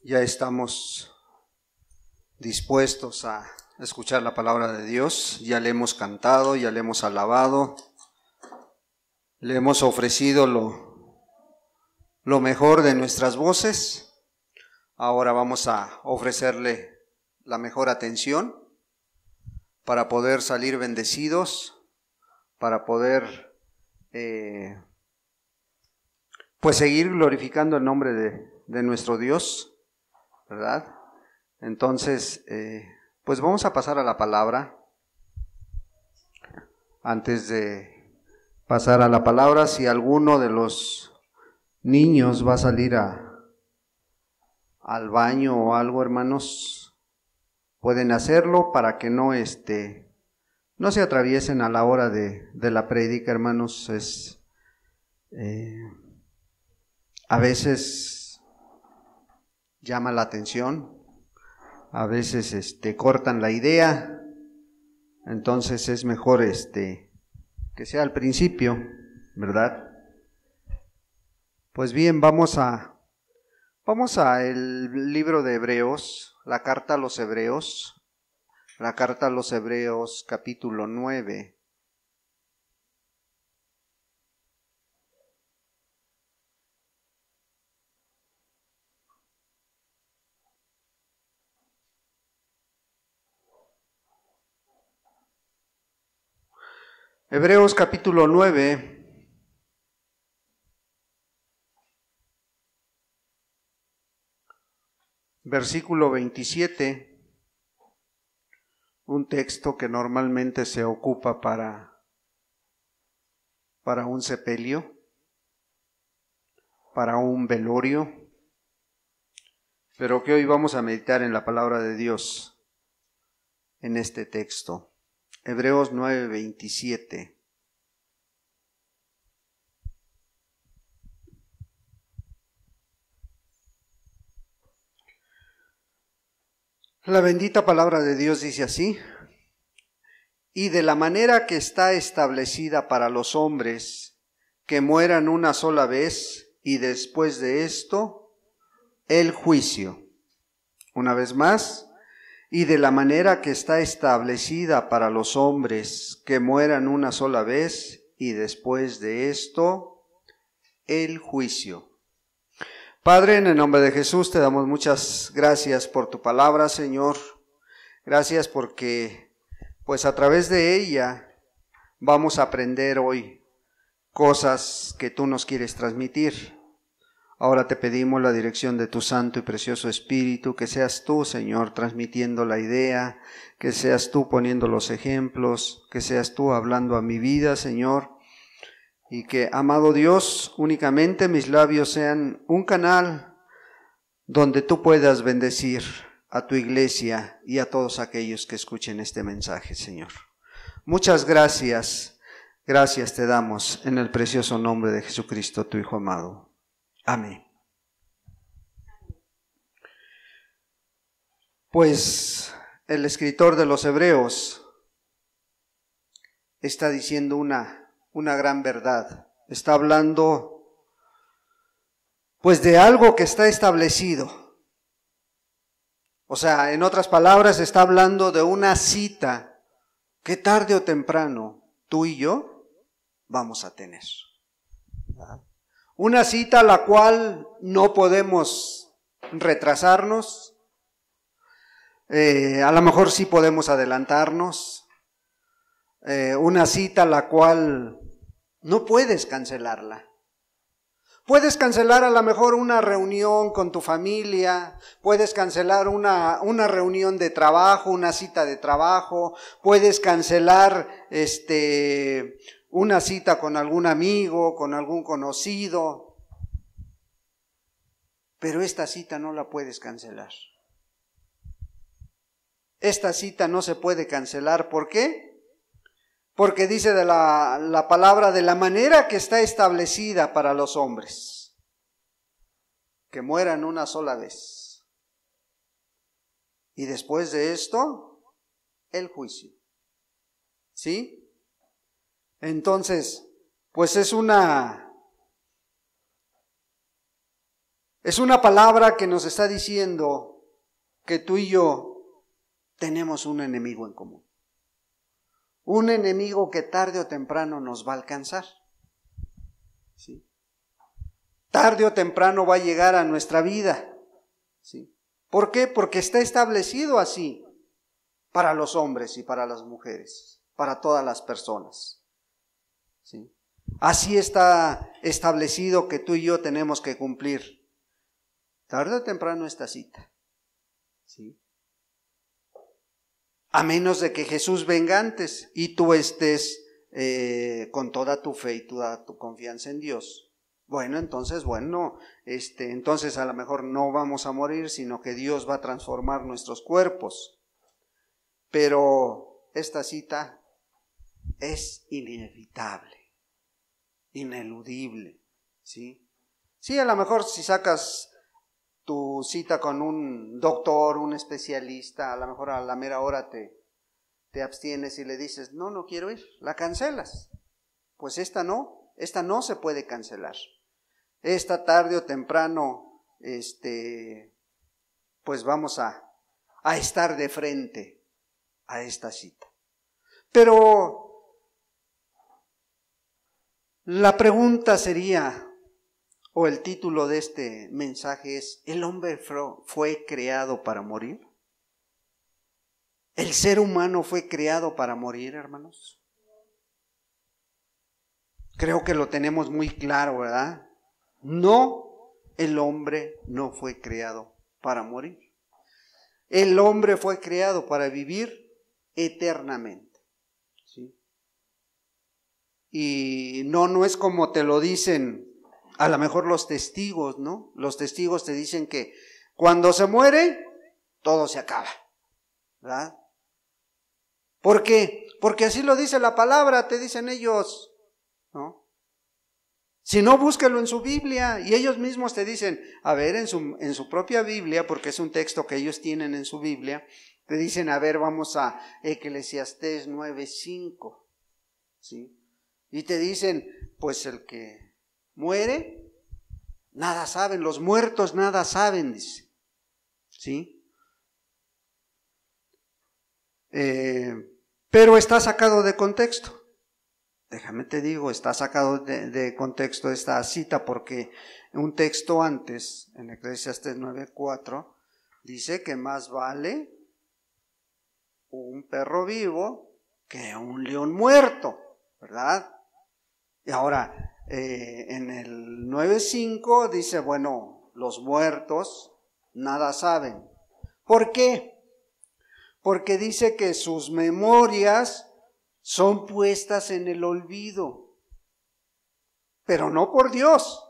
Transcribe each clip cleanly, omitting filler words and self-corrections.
Ya estamos dispuestos a escuchar la palabra de Dios. Ya le hemos cantado, ya le hemos alabado, le hemos ofrecido lo mejor de nuestras voces. Ahora vamos a ofrecerle la mejor atención para poder salir bendecidos, para poder pues seguir glorificando el nombre de nuestro Dios, ¿verdad? Entonces, pues vamos a pasar a la palabra. Antes de pasar a la palabra, si alguno de los niños va a salir al baño o algo, hermanos, pueden hacerlo para que no se atraviesen a la hora de la prédica, hermanos. A veces llama la atención, a veces cortan la idea, entonces es mejor que sea al principio, ¿verdad? Pues bien, vamos a el libro de Hebreos, la carta a los Hebreos, capítulo 9. Hebreos capítulo 9, versículo 27, un texto que normalmente se ocupa para un sepelio, para un velorio, pero que hoy vamos a meditar en la palabra de Dios en este texto. Hebreos 9, 27. La bendita palabra de Dios dice así: y de la manera que está establecida para los hombres, que mueran una sola vez, y después de esto, el juicio. Una vez más, y de la manera que está establecida para los hombres, que mueran una sola vez, y después de esto, el juicio. Padre, en el nombre de Jesús te damos muchas gracias por tu palabra, Señor. Gracias porque, pues a través de ella, vamos a aprender hoy cosas que tú nos quieres transmitir. Ahora te pedimos la dirección de tu Santo y Precioso Espíritu, que seas tú, Señor, transmitiendo la idea, que seas tú poniendo los ejemplos, que seas tú hablando a mi vida, Señor, y que, amado Dios, únicamente mis labios sean un canal donde tú puedas bendecir a tu iglesia y a todos aquellos que escuchen este mensaje, Señor. Muchas gracias, gracias te damos en el precioso nombre de Jesucristo, tu Hijo amado. Amén. Pues el escritor de los Hebreos está diciendo una gran verdad. Está hablando pues de algo que está establecido. O sea, en otras palabras, está hablando de una cita que tarde o temprano tú y yo vamos a tener. Una cita a la cual no podemos retrasarnos, a lo mejor sí podemos adelantarnos, una cita a la cual no puedes cancelarla. Puedes cancelar a lo mejor una reunión con tu familia, puedes cancelar una reunión de trabajo, una cita de trabajo, puedes cancelar una cita con algún amigo, con algún conocido, pero esta cita no la puedes cancelar. Esta cita no se puede cancelar. ¿Por qué? Porque dice de la palabra, de la manera que está establecida para los hombres, que mueran una sola vez. Y después de esto, el juicio. ¿Sí? Entonces, pues es una Es una palabra que nos está diciendo que tú y yo tenemos un enemigo en común. Un enemigo que tarde o temprano nos va a alcanzar. ¿Sí? Tarde o temprano va a llegar a nuestra vida. ¿Sí? ¿Por qué? Porque está establecido así para los hombres y para las mujeres, para todas las personas. ¿Sí? Así está establecido que tú y yo tenemos que cumplir tarde o temprano esta cita. ¿Sí? A menos de que Jesús venga antes y tú estés con toda tu fe y toda tu confianza en Dios. Bueno, entonces a lo mejor no vamos a morir, sino que Dios va a transformar nuestros cuerpos. Pero esta cita es inevitable, ineludible, ¿sí? Sí, a lo mejor si sacas tu cita con un doctor, un especialista, a lo mejor a la mera hora te abstienes y le dices, no quiero ir, la cancelas. Pues esta no se puede cancelar. Esta tarde o temprano, pues vamos a estar de frente a esta cita. Pero la pregunta sería, o el título de este mensaje es, ¿el hombre fue creado para morir? ¿El ser humano fue creado para morir, hermanos? Creo que lo tenemos muy claro, ¿verdad? No, el hombre no fue creado para morir. El hombre fue creado para vivir eternamente. ¿Sí? Y no es como te lo dicen a lo mejor los testigos, ¿no? Los testigos te dicen que cuando se muere, todo se acaba, ¿verdad? ¿Por qué? Porque así lo dice la palabra, te dicen ellos, ¿no? Si no, búsquelo en su Biblia, y ellos mismos te dicen, a ver, en su propia Biblia, porque es un texto que ellos tienen en su Biblia, te dicen, a ver, vamos a Eclesiastés 9:5, ¿sí? Y te dicen, pues el que muere, nada saben, los muertos nada saben, dice, ¿sí? Pero está sacado de contexto. Déjame te digo, está sacado de contexto esta cita porque un texto antes, en Eclesiastés 9:4, dice que más vale un perro vivo que un león muerto, ¿verdad? Y ahora, en el 9:5 dice, bueno, los muertos nada saben. ¿Por qué? Porque dice que sus memorias son puestas en el olvido, pero no por Dios.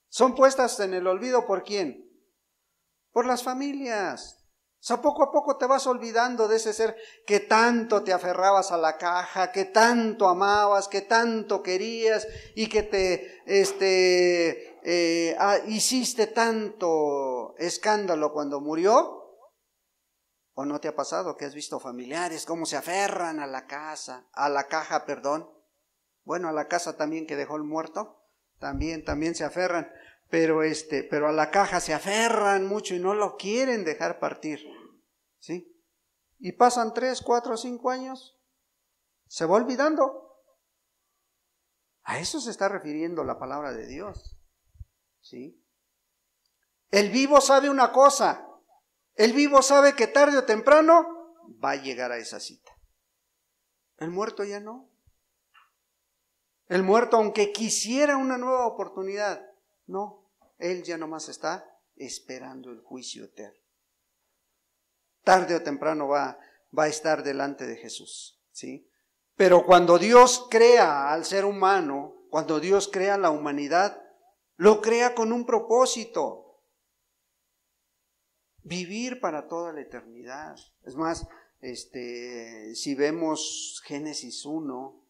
Son puestas en el olvido ¿por quién? Por las familias. O sea, poco a poco te vas olvidando de ese ser que tanto te aferrabas a la caja, que tanto amabas, que tanto querías y que hiciste tanto escándalo cuando murió. ¿O no te ha pasado que has visto familiares cómo se aferran a la caja, Bueno, a la casa también que dejó el muerto, también se aferran, pero a la caja se aferran mucho y no lo quieren dejar partir, ¿sí? Y pasan 3, 4, 5 años, se va olvidando. A eso se está refiriendo la palabra de Dios, ¿sí? El vivo sabe una cosa. El vivo sabe que tarde o temprano va a llegar a esa cita. El muerto ya no. El muerto, aunque quisiera una nueva oportunidad, no. Él ya nomás está esperando el juicio eterno. Tarde o temprano va a estar delante de Jesús, ¿sí? Pero cuando Dios crea al ser humano, cuando Dios crea la humanidad, lo crea con un propósito. Vivir para toda la eternidad. Es más, si vemos Génesis 1,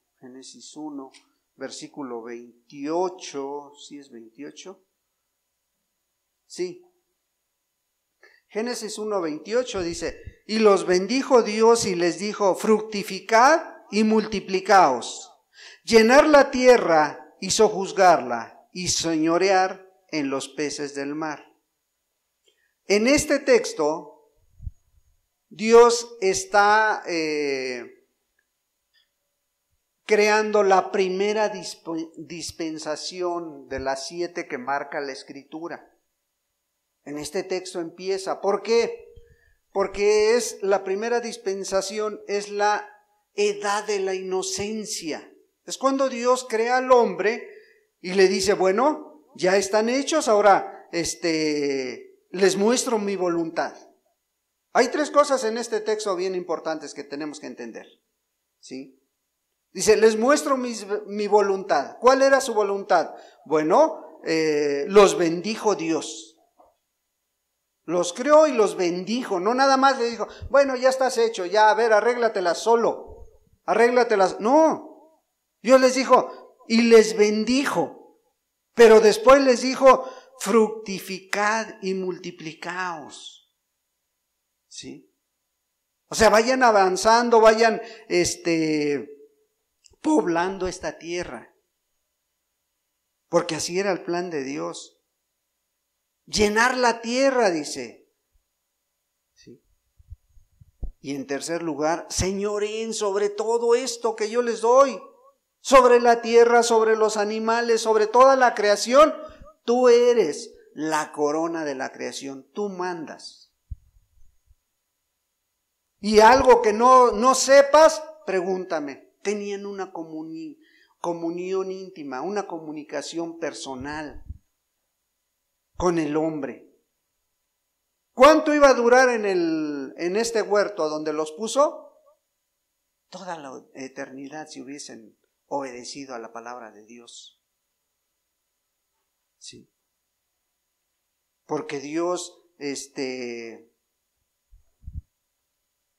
versículo 28, ¿sí es 28? Sí. Génesis 1, 28 dice, y los bendijo Dios y les dijo, fructificad y multiplicaos, llenar la tierra y sojuzgarla y señorear en los peces del mar. En este texto, Dios está creando la primera dispensación de las 7 que marca la Escritura. En este texto empieza. ¿Por qué? Porque es la primera dispensación, es la edad de la inocencia. Es cuando Dios crea al hombre y le dice, bueno, ya están hechos, ahora les muestro mi voluntad. Hay 3 cosas en este texto bien importantes que tenemos que entender, ¿sí? Dice, les muestro mi voluntad. ¿Cuál era su voluntad? Bueno, los bendijo Dios. Los creó y los bendijo. No nada más le dijo, bueno, ya estás hecho, ya, a ver, arréglatelas solo. Arréglatelas. No. Dios les dijo, y les bendijo. Pero después les dijo, fructificad y multiplicaos. ¿Sí? O sea, vayan avanzando, vayan, poblando esta tierra, porque así era el plan de Dios. Llenar la tierra, dice. ¿Sí? Y en tercer lugar, señoreen sobre todo esto que yo les doy, sobre la tierra, sobre los animales, sobre toda la creación. Tú eres la corona de la creación, tú mandas. Y algo que no sepas, pregúntame. Tenían una comunión íntima, una comunicación personal con el hombre. ¿Cuánto iba a durar en este huerto donde los puso? Toda la eternidad, si hubiesen obedecido a la palabra de Dios. Sí. Porque Dios, ese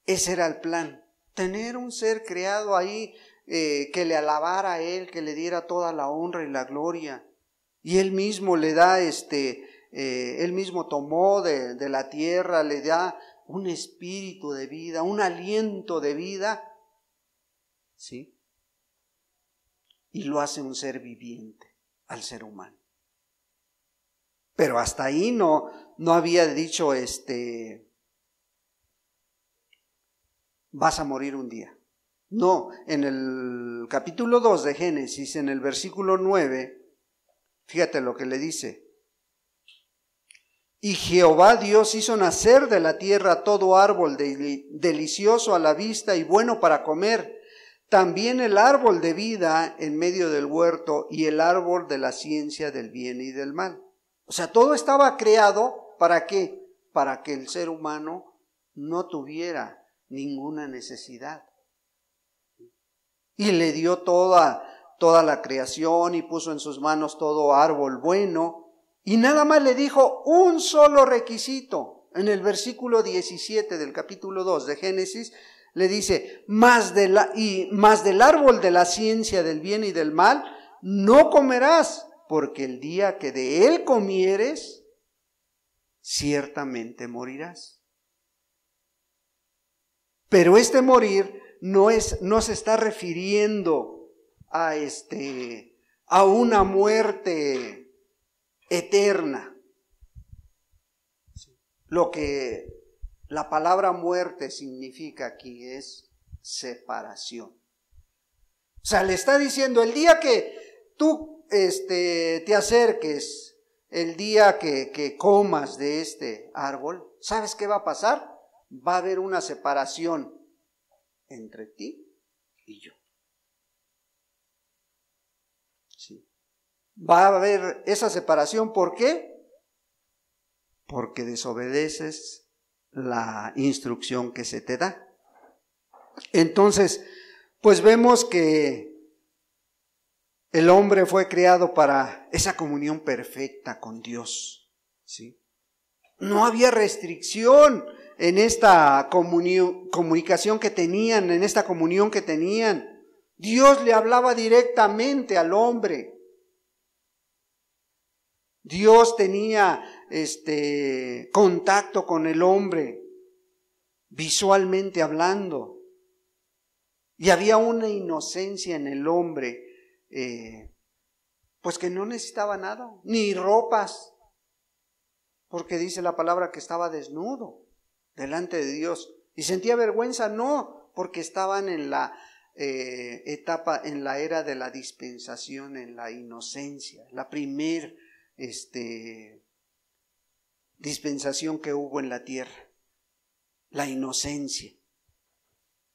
era el plan. Tener un ser creado ahí que le alabara a Él, que le diera toda la honra y la gloria. Y Él mismo le da, Él mismo tomó de la tierra, le da un espíritu de vida, un aliento de vida, ¿sí? Y lo hace un ser viviente al ser humano. Pero hasta ahí no había dicho, vas a morir un día. No, en el capítulo 2 de Génesis, en el versículo 9, fíjate lo que le dice. Y Jehová Dios hizo nacer de la tierra todo árbol delicioso a la vista y bueno para comer, también el árbol de vida en medio del huerto y el árbol de la ciencia del bien y del mal. O sea, todo estaba creado, ¿para qué? Para que el ser humano no tuviera ninguna necesidad. Y le dio toda la creación y puso en sus manos todo árbol bueno. Y nada más le dijo un solo requisito. En el versículo 17 del capítulo 2 de Génesis le dice, más del árbol de la ciencia del bien y del mal no comerás, porque el día que de él comieres, ciertamente morirás. Pero morir no se está refiriendo a una muerte eterna. Lo que la palabra muerte significa aquí es separación. O sea, le está diciendo, el día que tú te acerques, el día que comas de este árbol, ¿sabes qué va a pasar? Va a haber una separación entre ti y yo. Sí. Va a haber esa separación, ¿por qué? Porque desobedeces la instrucción que se te da. Entonces, pues vemos que el hombre fue creado para esa comunión perfecta con Dios, ¿sí? No había restricción en esta comunicación que tenían, en esta comunión que tenían. Dios le hablaba directamente al hombre. Dios tenía contacto con el hombre, visualmente hablando. Y había una inocencia en el hombre Pues que no necesitaba nada, ni ropas, porque dice la palabra que estaba desnudo delante de Dios. ¿Y sentía vergüenza? No, porque estaban en la etapa, en la era de la dispensación, en la inocencia, la primer dispensación que hubo en la tierra, la inocencia.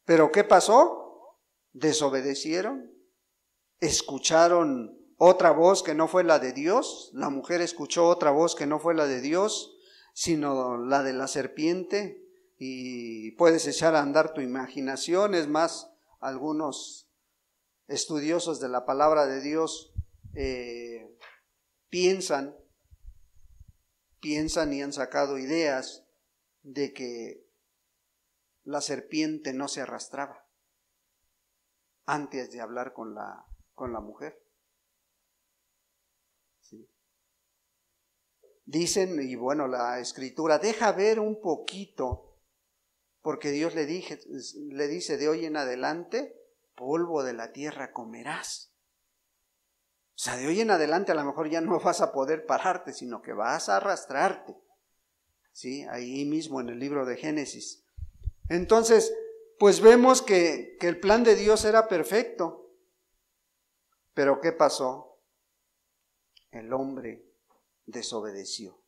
¿Pero qué pasó? Desobedecieron, escucharon otra voz que no fue la de Dios, la mujer escuchó otra voz que no fue la de Dios, sino la de la serpiente, y puedes echar a andar tu imaginación. Es más, algunos estudiosos de la palabra de Dios piensan y han sacado ideas de que la serpiente no se arrastraba antes de hablar con la mujer. Sí. Dicen, y bueno, la escritura deja ver un poquito, porque Dios le dice de hoy en adelante, polvo de la tierra comerás. O sea, de hoy en adelante a lo mejor ya no vas a poder pararte, sino que vas a arrastrarte. Sí, ahí mismo en el libro de Génesis. Entonces, pues vemos que el plan de Dios era perfecto. Pero ¿qué pasó? El hombre desobedeció.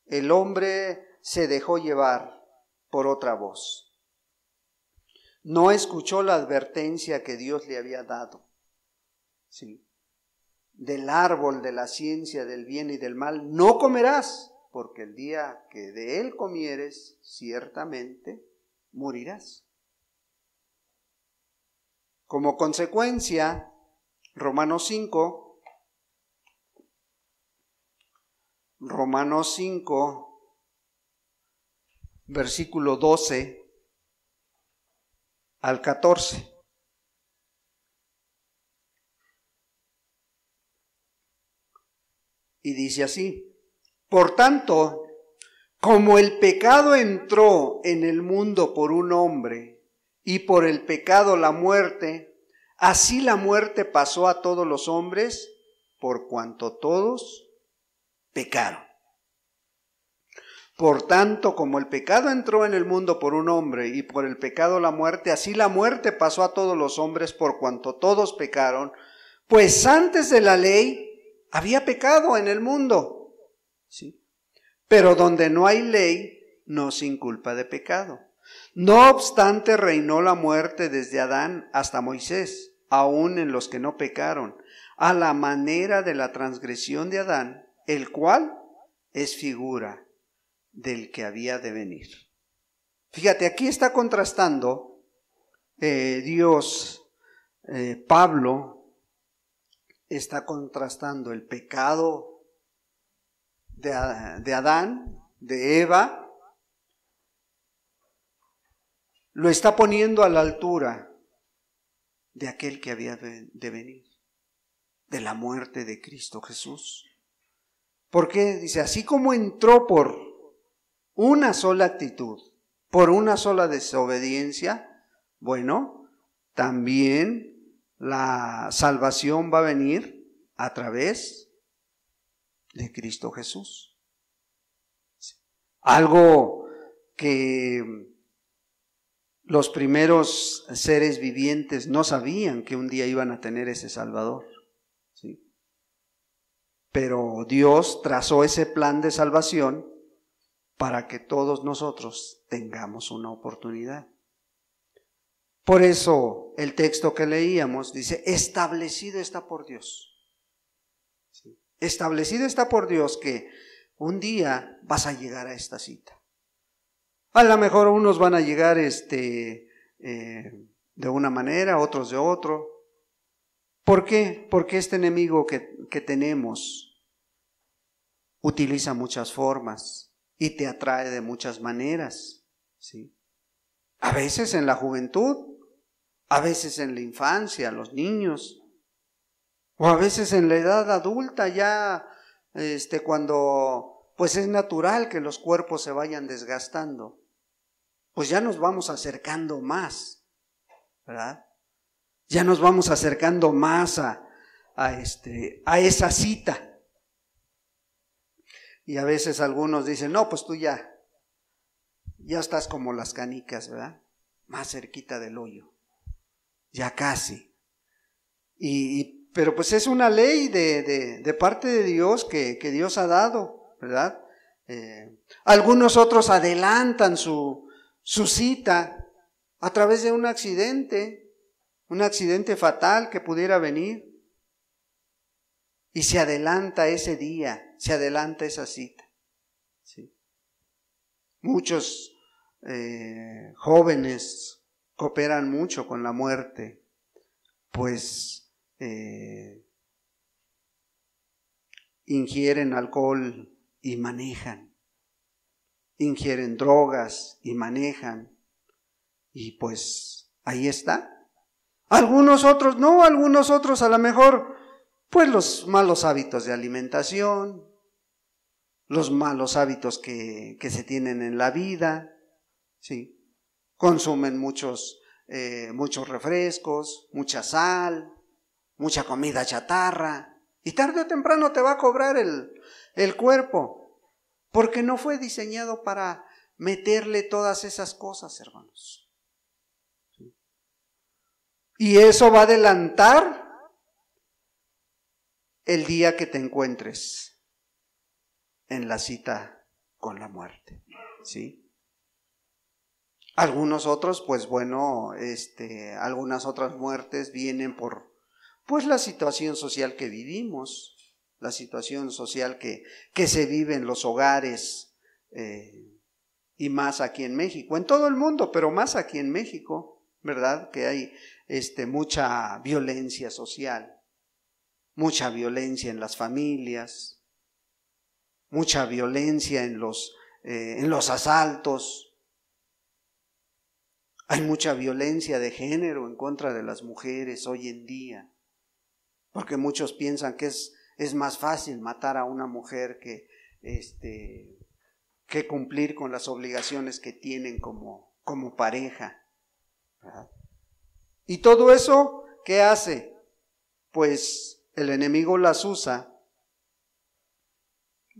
El hombre se dejó llevar por otra voz. No escuchó la advertencia que Dios le había dado. Sí. Del árbol de la ciencia del bien y del mal no comerás, porque el día que de él comieres, ciertamente morirás. Como consecuencia, Romanos 5, versículo 12 al 14. Y dice así: por tanto, como el pecado entró en el mundo por un hombre, y por el pecado la muerte, así la muerte pasó a todos los hombres, por cuanto todos pecaron. Por tanto, como el pecado entró en el mundo por un hombre, y por el pecado la muerte, así la muerte pasó a todos los hombres, por cuanto todos pecaron. Pues antes de la ley había pecado en el mundo, ¿sí? Pero donde no hay ley, no se inculpa de pecado. No obstante, reinó la muerte desde Adán hasta Moisés, aun en los que no pecaron, a la manera de la transgresión de Adán, el cual es figura del que había de venir. Fíjate, aquí está contrastando Pablo está contrastando el pecado de Adán, de Eva, lo está poniendo a la altura de aquel que había de venir, de la muerte de Cristo Jesús. Porque dice, así como entró por una sola actitud, por una sola desobediencia, bueno, también la salvación va a venir a través de Cristo Jesús. Algo que los primeros seres vivientes no sabían que un día iban a tener ese Salvador, ¿sí? Pero Dios trazó ese plan de salvación para que todos nosotros tengamos una oportunidad. Por eso el texto que leíamos dice, establecido está por Dios. ¿Sí? Establecido está por Dios que un día vas a llegar a esta cita. A lo mejor unos van a llegar de una manera, otros de otro. ¿Por qué? Porque este enemigo que tenemos utiliza muchas formas y te atrae de muchas maneras, ¿sí? A veces en la juventud, a veces en la infancia, los niños, o a veces en la edad adulta ya, cuando pues es natural que los cuerpos se vayan desgastando, pues ya nos vamos acercando más, ¿verdad? Ya nos vamos acercando más a esa cita. Y a veces algunos dicen, no, pues tú ya estás como las canicas, ¿verdad? Más cerquita del hoyo, ya casi. Pero pues es una ley de parte de Dios que Dios ha dado, ¿verdad? Algunos otros adelantan su cita a través de un accidente fatal que pudiera venir. Y se adelanta ese día, se adelanta esa cita. ¿Sí? Muchos jóvenes cooperan mucho con la muerte, pues ingieren alcohol y manejan, ingieren drogas y manejan, y pues ahí está. Algunos otros no, algunos otros a lo mejor pues los malos hábitos de alimentación, los malos hábitos que se tienen en la vida, ¿sí? Consumen muchos refrescos, mucha sal, mucha comida chatarra, y tarde o temprano te va a cobrar el cuerpo, porque no fue diseñado para meterle todas esas cosas, hermanos. ¿Sí? Y eso va a adelantar el día que te encuentres en la cita con la muerte, ¿sí? Algunos otros, pues bueno, algunas otras muertes vienen por, pues la situación social que vivimos, la situación social que se vive en los hogares, y más aquí en México, en todo el mundo, pero más aquí en México, ¿verdad? Que hay mucha violencia social. Mucha violencia en las familias, mucha violencia en los asaltos. Hay mucha violencia de género en contra de las mujeres hoy en día, porque muchos piensan que es más fácil matar a una mujer que cumplir con las obligaciones que tienen como pareja, ¿verdad? Y todo eso, ¿qué hace? Pues el enemigo las usa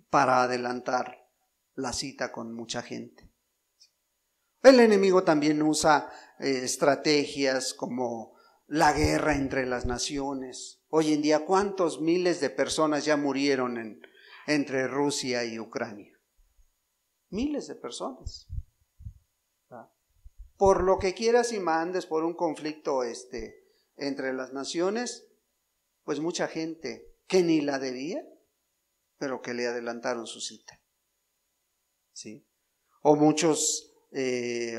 para adelantar la cita con mucha gente. El enemigo también usa estrategias como la guerra entre las naciones. Hoy en día, ¿cuántos miles de personas ya murieron entre Rusia y Ucrania? Miles de personas. Por lo que quieras y mandes, por un conflicto entre las naciones, pues mucha gente que ni la debía, pero que le adelantaron su cita, ¿sí? O muchos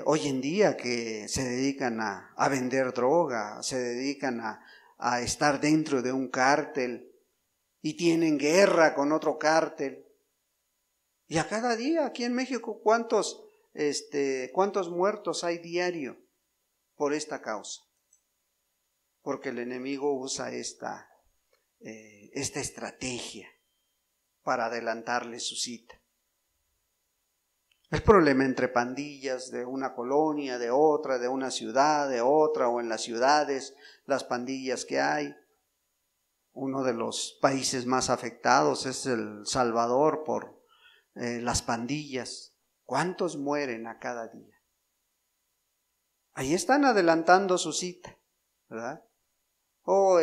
hoy en día que se dedican a vender droga, se dedican a estar dentro de un cártel y tienen guerra con otro cártel. Y a cada día aquí en México, ¿cuántos muertos hay diario por esta causa? Porque el enemigo usa esta estrategia para adelantarle su cita. El problema entre pandillas de una colonia, de otra, de una ciudad, de otra, o en las ciudades, las pandillas que hay. Uno de los países más afectados es El Salvador por las pandillas. ¿Cuántos mueren a cada día? Ahí están adelantando su cita, ¿verdad? O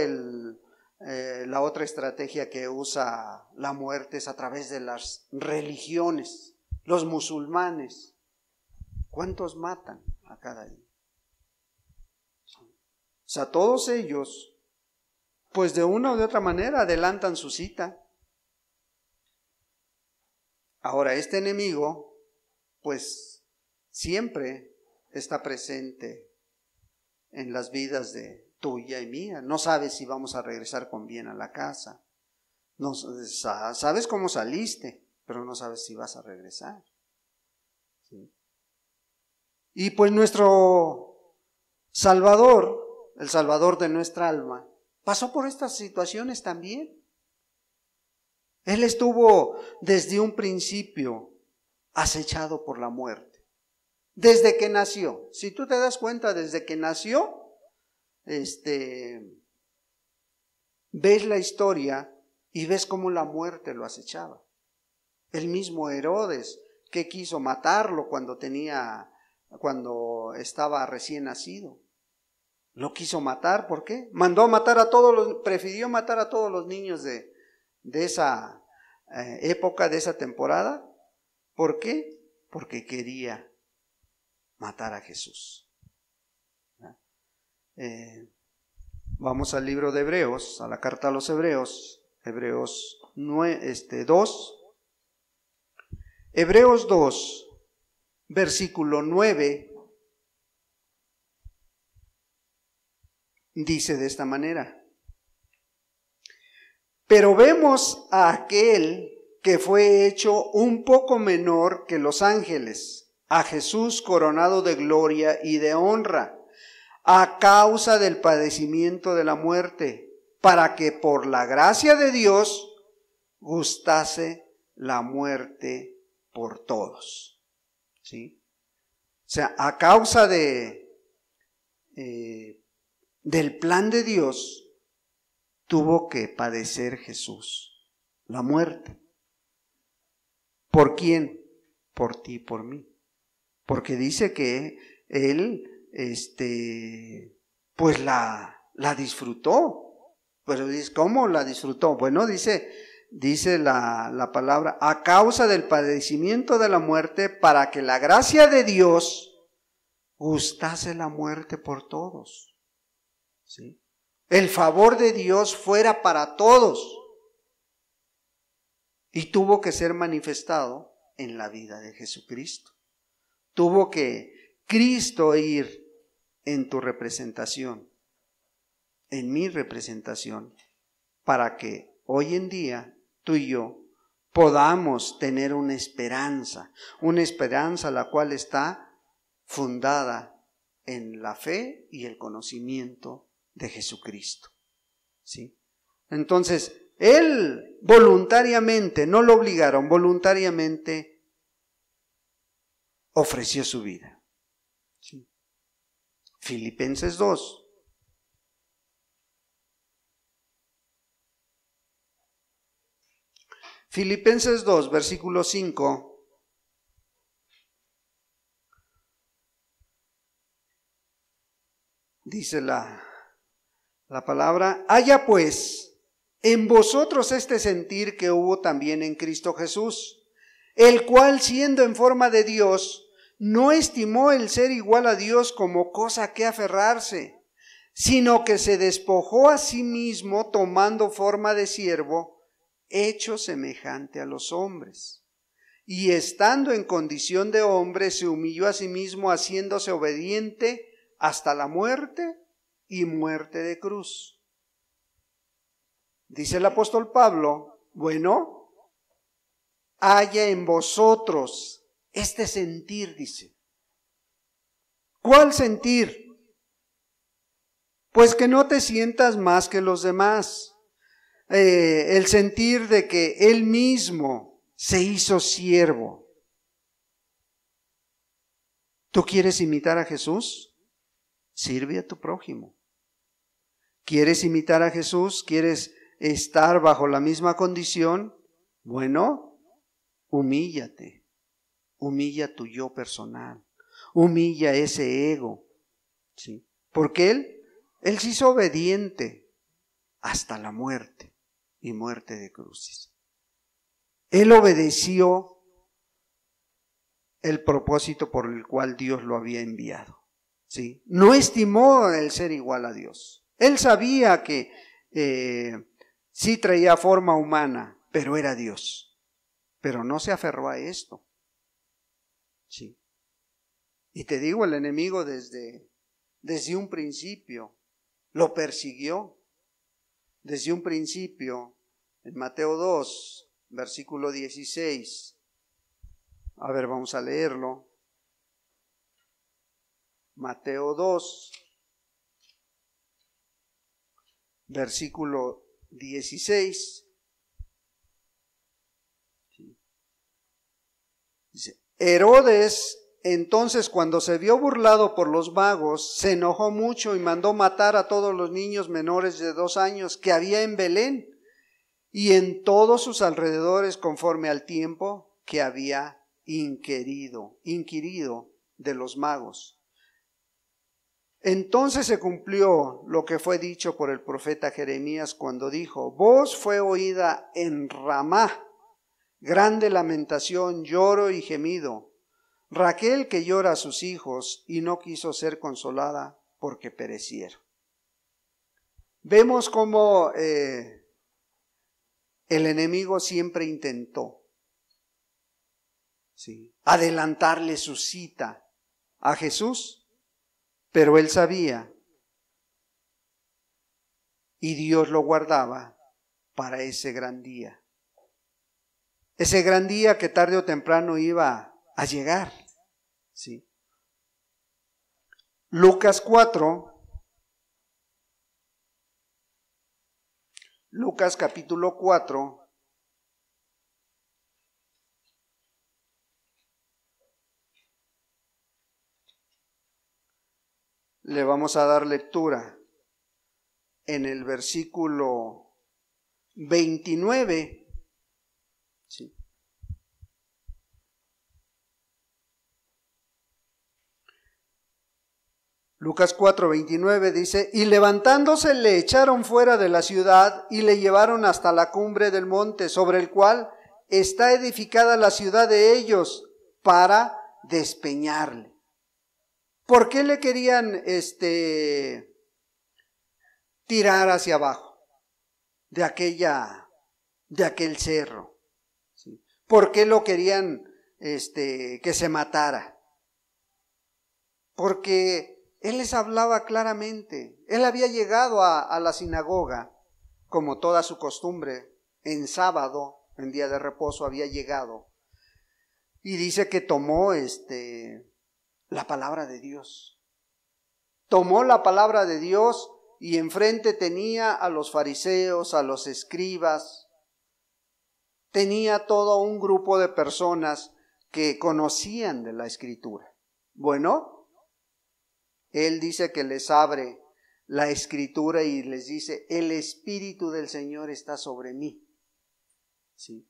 la otra estrategia que usa la muerte es a través de las religiones. Los musulmanes, ¿cuántos matan a cada día? O sea, todos ellos, pues de una u de otra manera adelantan su cita. Ahora, este enemigo, pues siempre está presente en las vidas de tuya y mía. No sabes si vamos a regresar con bien a la casa. No sabes cómo saliste, pero no sabes si vas a regresar. ¿Sí? Y pues nuestro Salvador, el Salvador de nuestra alma, pasó por estas situaciones también. Él estuvo desde un principio acechado por la muerte. Desde que nació. Si tú te das cuenta, desde que nació, ves la historia y ves cómo la muerte lo acechaba. El mismo Herodes, que quiso matarlo cuando estaba recién nacido. Lo quiso matar, ¿por qué? Prefirió matar a todos los niños de esa época, de esa temporada. ¿Por qué? Porque quería matar a Jesús. Vamos al libro de Hebreos, a la carta a los Hebreos, Hebreos 2. Hebreos 2, versículo 9, dice de esta manera: pero vemos a aquel que fue hecho un poco menor que los ángeles, a Jesús coronado de gloria y de honra, a causa del padecimiento de la muerte, para que por la gracia de Dios gustase la muerte por todos. ¿Sí? O sea, a causa del plan de Dios, tuvo que padecer Jesús la muerte. ¿Por quién? Por ti y por mí. Porque dice que Él, pues la disfrutó. Pero dice, ¿cómo la disfrutó? Bueno, dice la palabra, a causa del padecimiento de la muerte, para que la gracia de Dios gustase la muerte por todos. ¿Sí? El favor de Dios fuera para todos. Y tuvo que ser manifestado en la vida de Jesucristo. Tuvo que Cristo ir en tu representación, en mi representación, para que hoy en día tú y yo podamos tener una esperanza la cual está fundada en la fe y el conocimiento de Jesucristo. ¿Sí? Entonces, Él voluntariamente, no lo obligaron, voluntariamente ofreció su vida. ¿Sí? Filipenses 2. Filipenses 2, versículo 5. Dice la palabra: haya pues en vosotros este sentir que hubo también en Cristo Jesús, el cual, siendo en forma de Dios, no estimó el ser igual a Dios como cosa que aferrarse, sino que se despojó a sí mismo, tomando forma de siervo, hecho semejante a los hombres. Y estando en condición de hombre, se humilló a sí mismo, haciéndose obediente hasta la muerte y muerte de cruz. Dice el apóstol Pablo, bueno, haya en vosotros este sentir, dice. ¿Cuál sentir? Pues que no te sientas más que los demás. El sentir de que Él mismo se hizo siervo. ¿Tú quieres imitar a Jesús? Sirve a tu prójimo. ¿Quieres imitar a Jesús? ¿Quieres estar bajo la misma condición? Bueno, humíllate. Humilla tu yo personal. Humilla ese ego. ¿Sí? Porque Él se hizo obediente hasta la muerte y muerte de cruces. Él obedeció el propósito por el cual Dios lo había enviado. ¿Sí? No estimó el ser igual a Dios. Él sabía que sí traía forma humana, pero era Dios. Pero no se aferró a esto. ¿Sí? Y te digo, el enemigo desde un principio lo persiguió. Desde un principio, en Mateo 2, versículo 16. A ver, vamos a leerlo. Mateo 2, versículo 16. Dice: Herodes entonces cuando se vio burlado por los magos, se enojó mucho y mandó matar a todos los niños menores de 2 años que había en Belén y en todos sus alrededores, conforme al tiempo que había inquirido de los magos. Entonces se cumplió lo que fue dicho por el profeta Jeremías cuando dijo: voz fue oída en Ramá, grande lamentación, lloro y gemido. Raquel que llora a sus hijos y no quiso ser consolada porque perecieron. Vemos cómo el enemigo siempre intentó, ¿sí?, adelantarle su cita a Jesús, pero él sabía y Dios lo guardaba para ese gran día. Ese gran día que tarde o temprano iba a llegar. Sí. Lucas 4, Lucas capítulo 4, le vamos a dar lectura en el versículo 29. Sí. Lucas 4:29 dice: y levantándose le echaron fuera de la ciudad y le llevaron hasta la cumbre del monte sobre el cual está edificada la ciudad de ellos, para despeñarle. ¿Por qué le querían tirar hacia abajo de aquel cerro? ¿Sí? ¿Por qué lo querían que se matara? Porque él les hablaba claramente. Él había llegado a la sinagoga, como toda su costumbre, en sábado, en día de reposo, había llegado. Y dice que tomó la palabra de Dios. Tomó la palabra de Dios y enfrente tenía a los fariseos, a los escribas. Tenía todo un grupo de personas que conocían de la Escritura. Bueno, él dice que les abre la Escritura y les dice: el Espíritu del Señor está sobre mí. ¿Sí?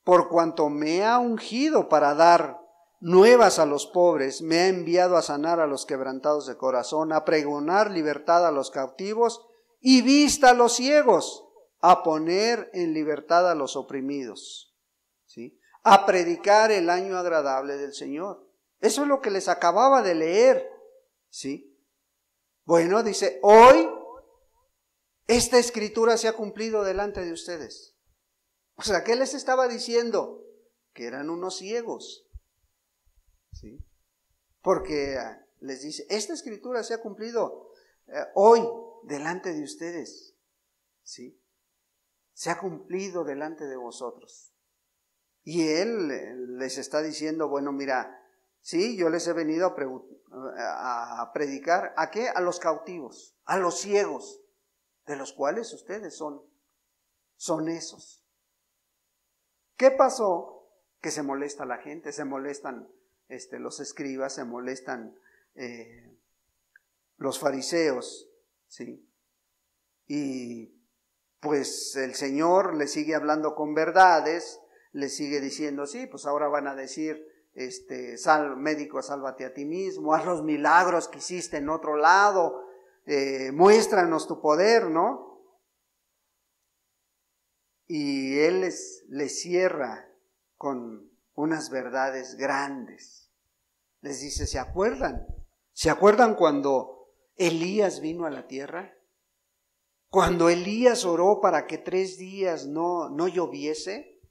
Por cuanto me ha ungido para dar nuevas a los pobres, me ha enviado a sanar a los quebrantados de corazón, a pregonar libertad a los cautivos y vista a los ciegos, a poner en libertad a los oprimidos, ¿sí?, a predicar el año agradable del Señor. Eso es lo que les acababa de leer, ¿sí? Bueno, dice: hoy esta escritura se ha cumplido delante de ustedes. O sea, ¿qué les estaba diciendo? Que eran unos ciegos, ¿sí? Porque les dice: esta escritura se ha cumplido hoy delante de ustedes, ¿sí? Se ha cumplido delante de vosotros. Y él les está diciendo: bueno, mira, sí, yo les he venido a predicar, ¿a qué? A los cautivos, a los ciegos, de los cuales ustedes son esos. ¿Qué pasó? Que se molesta la gente, se molestan los escribas, se molestan los fariseos, ¿sí? Y pues el Señor le sigue hablando con verdades, le sigue diciendo: sí, pues ahora van a decir: médico, sálvate a ti mismo, haz los milagros que hiciste en otro lado, muéstranos tu poder, ¿no? Y él les cierra con unas verdades grandes. Les dice: ¿se acuerdan? ¿Se acuerdan cuando Elías vino a la tierra? Cuando Elías oró para que 3 días no lloviese.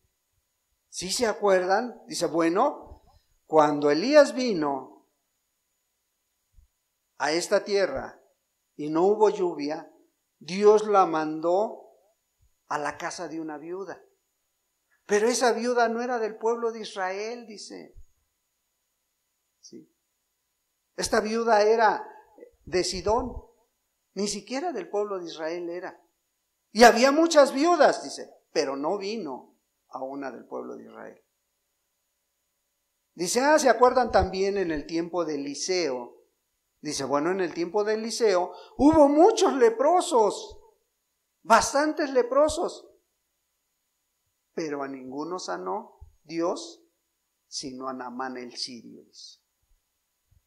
¿Sí se acuerdan? Dice: bueno, cuando Elías vino a esta tierra y no hubo lluvia, Dios la mandó a la casa de una viuda. Pero esa viuda no era del pueblo de Israel, dice. ¿Sí? Esta viuda era de Sidón, ni siquiera del pueblo de Israel era. Y había muchas viudas, dice, pero no vino a una del pueblo de Israel. Dice, ¿se acuerdan también en el tiempo de Eliseo? Dice, bueno, en el tiempo de Eliseo hubo muchos leprosos, bastantes leprosos, pero a ninguno sanó Dios, sino a Naamán el sirio.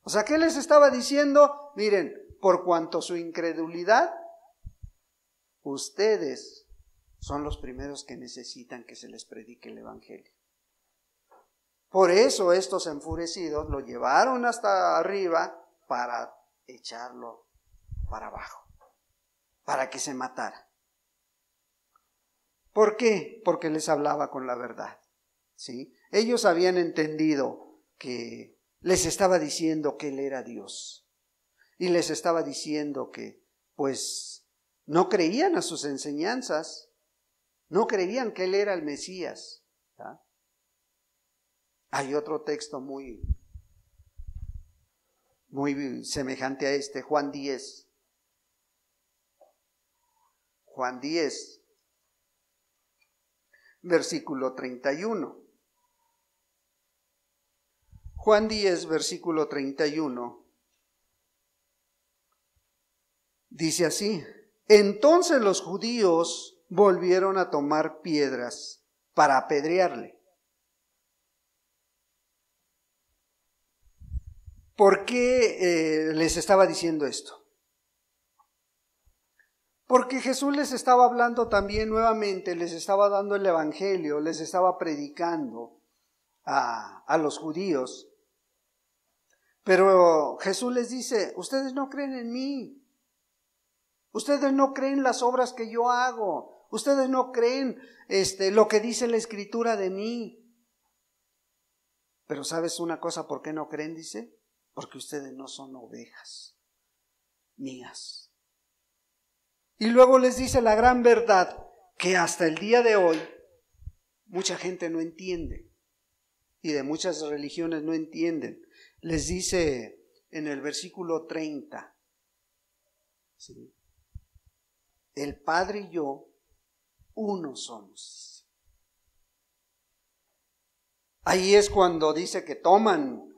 O sea, ¿qué les estaba diciendo? Miren, por cuanto su incredulidad, ustedes son los primeros que necesitan que se les predique el evangelio. Por eso estos enfurecidos lo llevaron hasta arriba para echarlo para abajo, para que se matara. ¿Por qué? Porque les hablaba con la verdad, ¿sí? Ellos habían entendido que les estaba diciendo que Él era Dios. Y les estaba diciendo que, pues, no creían a sus enseñanzas, no creían que Él era el Mesías. ¿Sí? Hay otro texto muy semejante a este, Juan 10. Juan 10, versículo 31. Juan 10, versículo 31. Dice así: entonces los judíos volvieron a tomar piedras para apedrearle. ¿Por qué les estaba diciendo esto? Porque Jesús les estaba hablando también nuevamente, les estaba dando el evangelio, les estaba predicando a los judíos. Pero Jesús les dice, ustedes no creen en mí, ustedes no creen las obras que yo hago, ustedes no creen lo que dice la Escritura de mí. Pero ¿sabes una cosa por qué no creen? Dice, porque ustedes no son ovejas mías. Y luego les dice la gran verdad que hasta el día de hoy mucha gente no entiende y de muchas religiones no entienden. Les dice en el versículo 30, ¿sí? El Padre y yo uno somos. Ahí es cuando dice que toman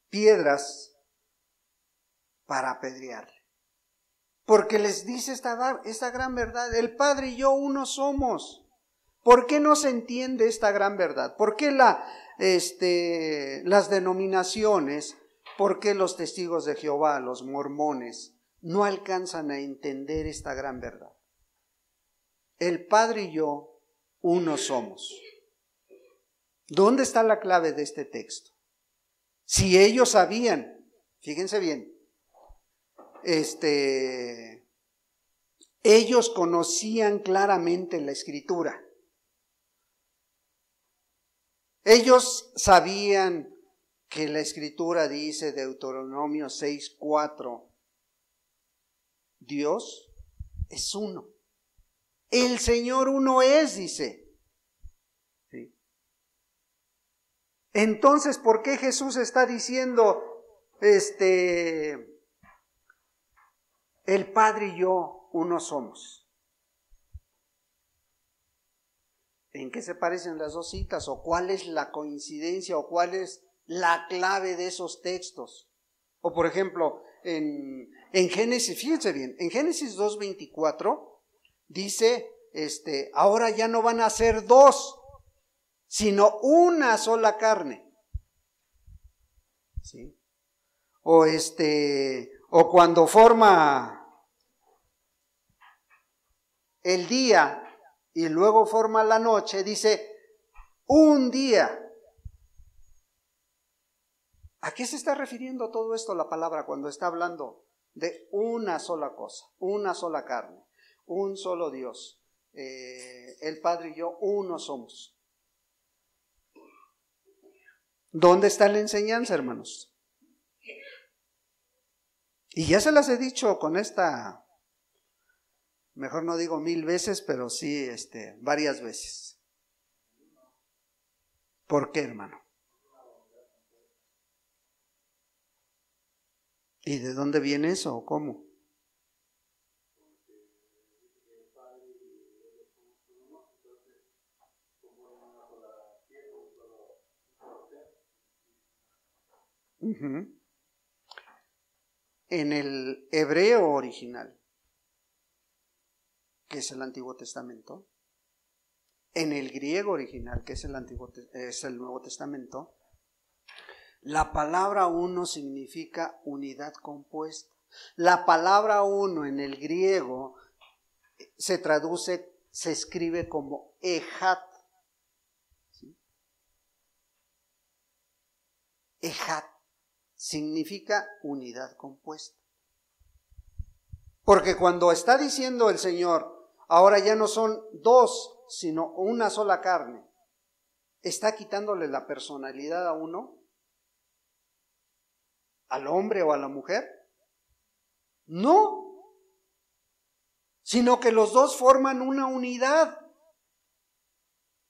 piedras para apedrearle. Porque les dice esta gran verdad, el Padre y yo uno somos. ¿Por qué no se entiende esta gran verdad? ¿Por qué las denominaciones, por qué los testigos de Jehová, los mormones, no alcanzan a entender esta gran verdad? El Padre y yo uno somos. ¿Dónde está la clave de este texto? Si ellos sabían, fíjense bien, ellos conocían claramente la Escritura. Ellos sabían que la Escritura dice, Deuteronomio 6:4, Dios es uno. El Señor uno es, dice. ¿Sí? Entonces, ¿por qué Jesús está diciendo, el Padre y yo uno somos? ¿En qué se parecen las dos citas? ¿O cuál es la coincidencia? ¿O cuál es la clave de esos textos? O por ejemplo, en Génesis, fíjense bien, en Génesis 2:24 dice, ahora ya no van a ser dos, sino una sola carne. ¿Sí? O cuando forma el día y luego forma la noche, dice un día. ¿A qué se está refiriendo todo esto la palabra cuando está hablando de una sola cosa, una sola carne, un solo Dios? El Padre y yo uno somos. ¿Dónde está la enseñanza, hermanos? Y ya se las he dicho con esta, mejor no digo 1000 veces, pero sí varias veces. ¿Por qué, hermano? ¿Y de dónde viene eso o cómo? Uh-huh. En el hebreo original, que es el Antiguo Testamento, en el griego original, que es el Nuevo Testamento, la palabra uno significa unidad compuesta. La palabra uno en el griego se escribe como ejat. ¿Sí? Ejat significa unidad compuesta. Porque cuando está diciendo el Señor, ahora ya no son dos, sino una sola carne, ¿está quitándole la personalidad a uno? ¿Al hombre o a la mujer? No, sino que los dos forman una unidad.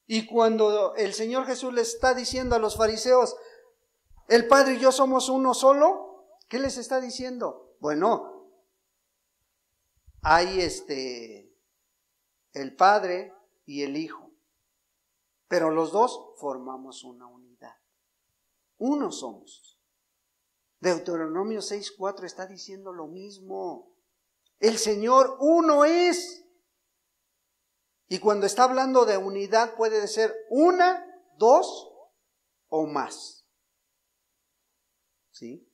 Y cuando el Señor Jesús le está diciendo a los fariseos, el Padre y yo somos uno solo, ¿qué les está diciendo? Bueno, hay el Padre y el Hijo, pero los dos formamos una unidad. Uno somos. Deuteronomio 6:4 está diciendo lo mismo. El Señor uno es. Y cuando está hablando de unidad puede ser una, dos o más. ¿Sí?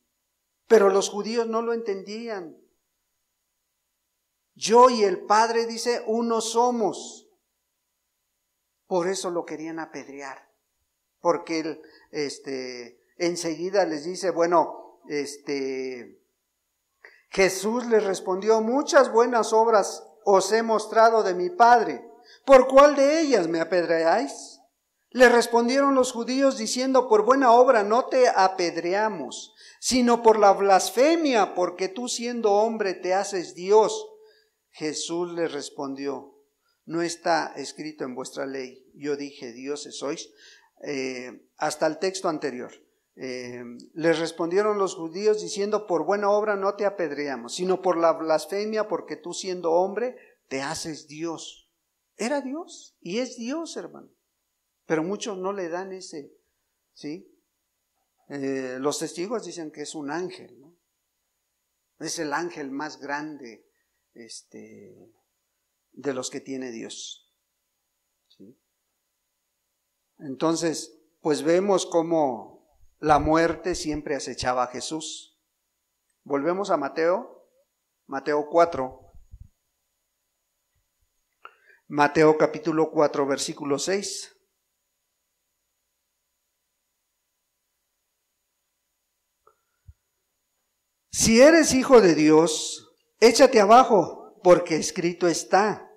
Pero los judíos no lo entendían. Yo y el Padre, dice, uno somos. Por eso lo querían apedrear. Porque él, enseguida les dice, bueno, Jesús les respondió, muchas buenas obras os he mostrado de mi Padre, ¿por cuál de ellas me apedreáis? Le respondieron los judíos diciendo, por buena obra no te apedreamos, sino por la blasfemia, porque tú siendo hombre te haces Dios. Jesús les respondió, no está escrito en vuestra ley, yo dije dioses sois, hasta el texto anterior. Les respondieron los judíos diciendo, por buena obra no te apedreamos, sino por la blasfemia, porque tú siendo hombre te haces Dios. Era Dios y es Dios, hermano, pero muchos no le dan ese, ¿sí? Los testigos dicen que es un ángel, ¿no? Es el ángel más grande de los que tiene Dios, ¿sí? Entonces, pues vemos cómo la muerte siempre acechaba a Jesús. Volvemos a Mateo 4. Mateo capítulo 4, versículo 6. Si eres hijo de Dios, échate abajo, porque escrito está,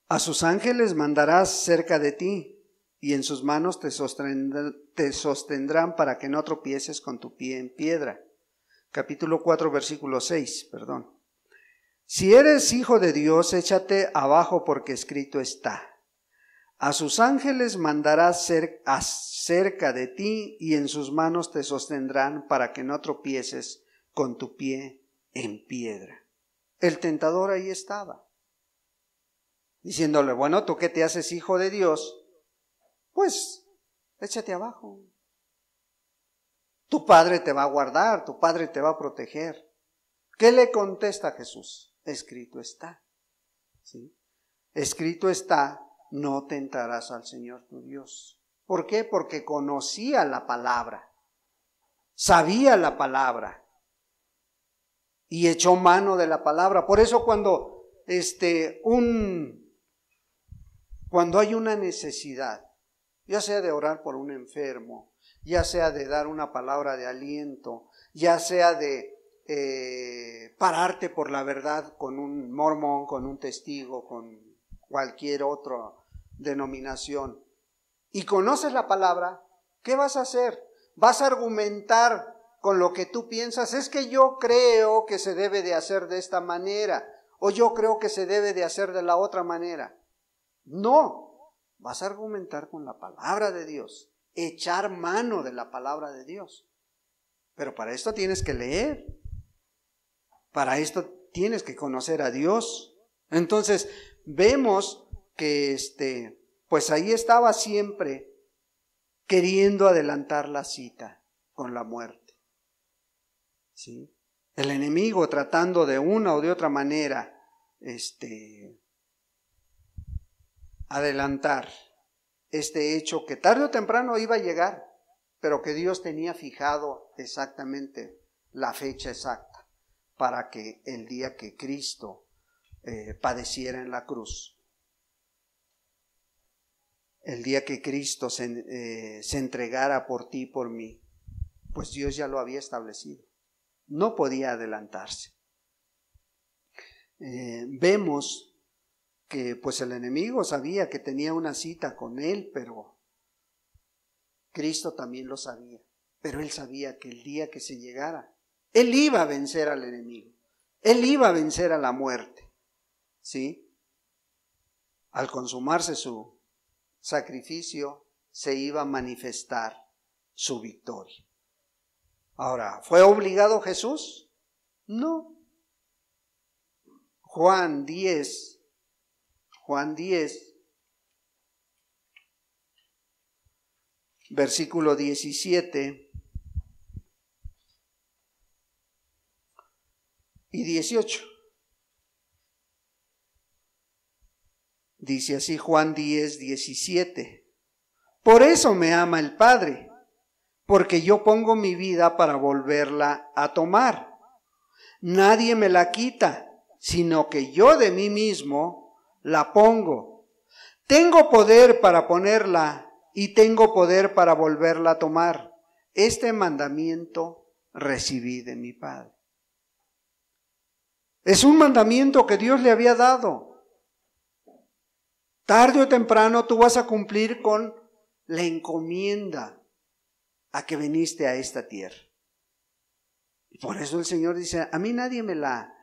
a sus ángeles mandarás cerca de ti, y en sus manos te sostendrán para que no tropieces con tu pie en piedra. Capítulo 4, versículo 6, perdón. Si eres hijo de Dios, échate abajo porque escrito está. A sus ángeles mandarás cerca de ti y en sus manos te sostendrán para que no tropieces con tu pie en piedra. El tentador ahí estaba, diciéndole, bueno, tú que te haces hijo de Dios, pues échate abajo. Tu Padre te va a guardar, tu Padre te va a proteger. ¿Qué le contesta Jesús? Escrito está. ¿Sí? Escrito está, no tentarás al Señor tu Dios. ¿Por qué? Porque conocía la palabra, sabía la palabra y echó mano de la palabra. Por eso cuando hay una necesidad, ya sea de orar por un enfermo, ya sea de dar una palabra de aliento, ya sea de pararte por la verdad con un mormón, con un testigo, con cualquier otra denominación, y conoces la palabra, ¿qué vas a hacer? Vas a argumentar con lo que tú piensas, es que yo creo que se debe de hacer de esta manera, o yo creo que se debe de hacer de la otra manera. No, vas a argumentar con la palabra de Dios, echar mano de la palabra de Dios. Pero para esto tienes que leer, para esto tienes que conocer a Dios. Entonces vemos que pues ahí estaba siempre queriendo adelantar la cita. con la muerte. ¿Sí? El enemigo tratando de una o de otra manera adelantar este hecho que tarde o temprano iba a llegar, pero que Dios tenía fijado exactamente la fecha exacta para que el día que Cristo padeciera en la cruz, el día que Cristo se entregara por ti y por mí, pues Dios ya lo había establecido. No podía adelantarse. Vemos que pues el enemigo sabía que tenía una cita con él, pero Cristo también lo sabía. Pero él sabía que el día que se llegara, él iba a vencer al enemigo. Él iba a vencer a la muerte. ¿Sí? Al consumarse su sacrificio, se iba a manifestar su victoria. Ahora, ¿fue obligado Jesús? No. Juan 10, versículo 17 y 18. Dice así Juan 10, 17. Por eso me ama el Padre, porque yo pongo mi vida para volverla a tomar. Nadie me la quita, sino que yo de mí mismo la pongo. Tengo poder para ponerla y tengo poder para volverla a tomar. Este mandamiento recibí de mi Padre. Es un mandamiento que Dios le había dado. Tarde o temprano tú vas a cumplir con la encomienda a que viniste a esta tierra. Por eso el Señor dice, a mí nadie me la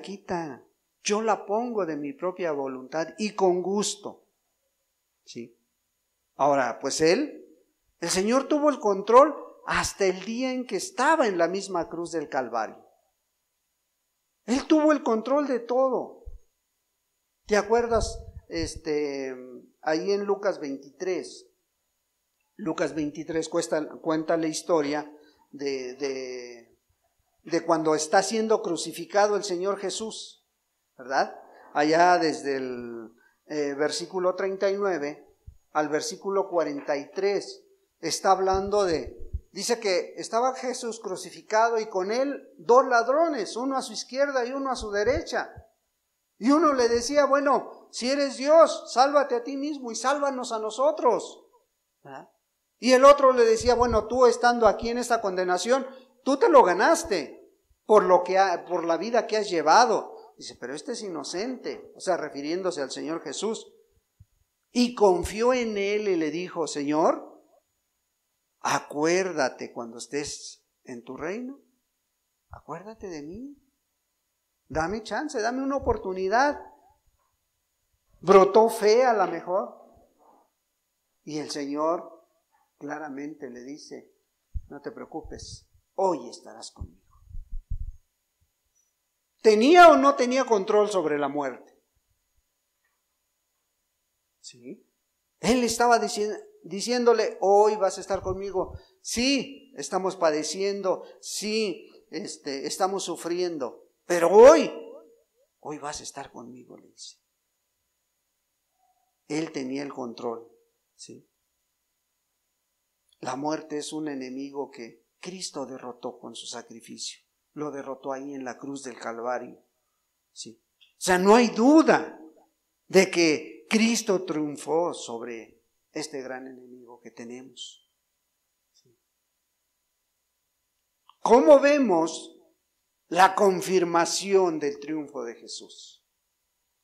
quita. Yo la pongo de mi propia voluntad y con gusto. ¿Sí? Ahora, pues el Señor tuvo el control hasta el día en que estaba en la misma cruz del Calvario. Él tuvo el control de todo. ¿Te acuerdas? Ahí en Lucas 23 cuenta la historia de cuando está siendo crucificado el Señor Jesús, ¿verdad? Allá desde el versículo 39 al versículo 43 está hablando dice que estaba Jesús crucificado y con él dos ladrones, uno a su izquierda y uno a su derecha. Y uno le decía, bueno, si eres Dios, sálvate a ti mismo y sálvanos a nosotros. ¿Ah? Y el otro le decía, bueno, tú estando aquí en esta condenación, tú te lo ganaste por la vida que has llevado. Dice, pero este es inocente, o sea, refiriéndose al Señor Jesús. Y confió en él y le dijo, Señor, acuérdate cuando estés en tu reino, acuérdate de mí. Dame chance, dame una oportunidad. Brotó fe a la mejor. Y el Señor claramente le dice, no te preocupes, hoy estarás conmigo. ¿Tenía o no tenía control sobre la muerte? Sí. Él estaba diciéndole, hoy vas a estar conmigo. Sí, estamos padeciendo, sí, estamos sufriendo. Pero hoy vas a estar conmigo, le dice. Él tenía el control, ¿sí? La muerte es un enemigo que Cristo derrotó con su sacrificio. Lo derrotó ahí en la cruz del Calvario, ¿sí? O sea, no hay duda de que Cristo triunfó sobre este gran enemigo que tenemos, ¿sí? ¿Cómo vemos la confirmación del triunfo de Jesús?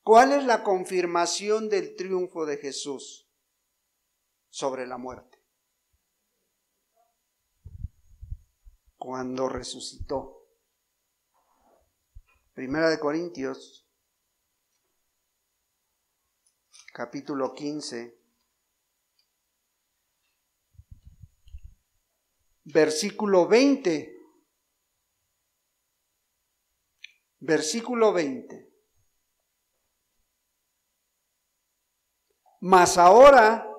¿Cuál es la confirmación del triunfo de Jesús sobre la muerte? Cuando resucitó. Primera de Corintios, capítulo 15, versículo 20. Versículo 20. Mas ahora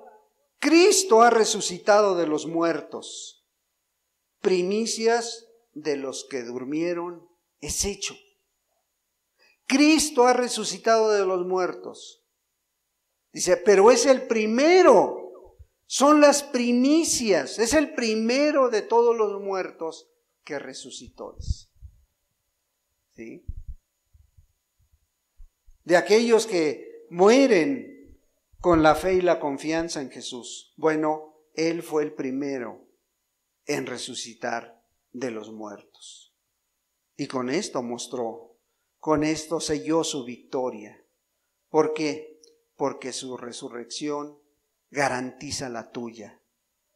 Cristo ha resucitado de los muertos primicias de los que durmieron es hecho. Cristo ha resucitado de los muertos. Dice, pero es el primero, son las primicias, es el primero de todos los muertos que resucitó. ¿Sí? De aquellos que mueren con la fe y la confianza en Jesús. Bueno, Él fue el primero en resucitar de los muertos. Y con esto mostró, con esto selló su victoria. ¿Por qué? Porque su resurrección garantiza la tuya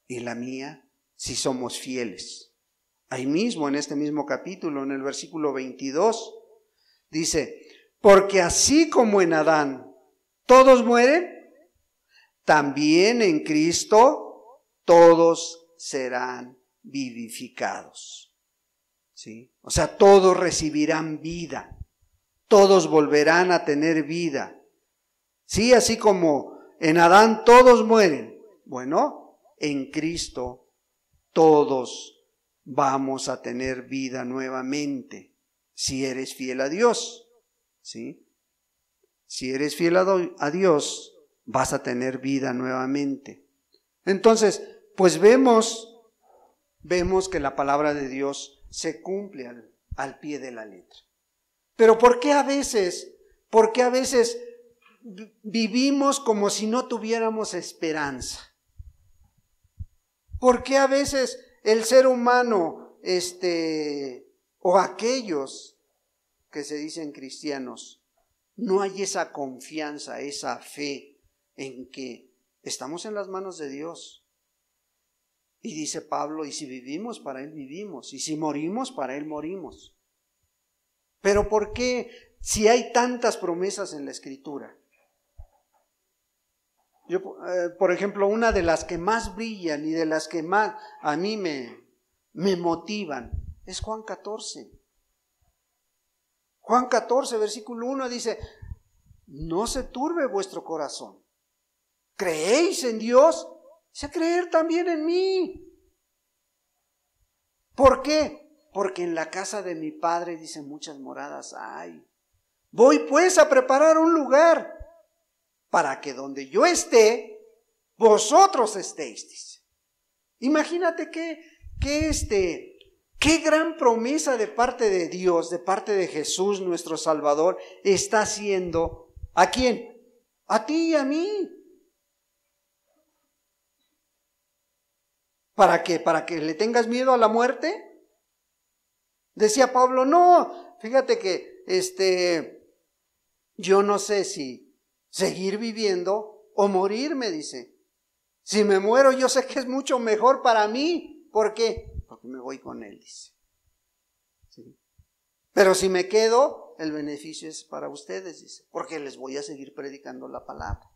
y la mía si somos fieles. Ahí mismo, en este mismo capítulo, en el versículo 22, dice, porque así como en Adán todos mueren, también en Cristo todos serán vivificados. ¿Sí? O sea, todos recibirán vida, todos volverán a tener vida. Sí, así como en Adán todos mueren, bueno, en Cristo todos vamos a tener vida nuevamente, si eres fiel a Dios. ¿Sí? Si eres fiel a Dios, vas a tener vida nuevamente. Entonces, pues vemos que la palabra de Dios se cumple al pie de la letra. Pero ¿por qué a veces vivimos como si no tuviéramos esperanza? ¿Por qué a veces el ser humano, o aquellos que se dicen cristianos, no hay esa confianza, esa fe en que estamos en las manos de Dios? Y dice Pablo, y si vivimos, para Él vivimos, y si morimos, para Él morimos. Pero ¿por qué si hay tantas promesas en la Escritura? Yo, por ejemplo, una de las que más brillan y de las que más a mí me motivan es Juan 14. Juan 14, versículo 1 dice, no se turbe vuestro corazón. ¿Creéis en Dios? Dice, creer también en mí. ¿Por qué? Porque en la casa de mi Padre, dice, muchas moradas hay. Voy pues a preparar un lugar para que donde yo esté, vosotros estéis, dice. Imagínate qué gran promesa de parte de Dios, de parte de Jesús, nuestro Salvador, está haciendo. ¿A quién? A ti y a mí. ¿Para qué? ¿Para que le tengas miedo a la muerte? Decía Pablo, no, fíjate que yo no sé si seguir viviendo o morirme, dice. Si me muero, yo sé que es mucho mejor para mí. ¿Por qué? Porque me voy con Él, dice. ¿Sí? Pero si me quedo, el beneficio es para ustedes, dice, porque les voy a seguir predicando la palabra.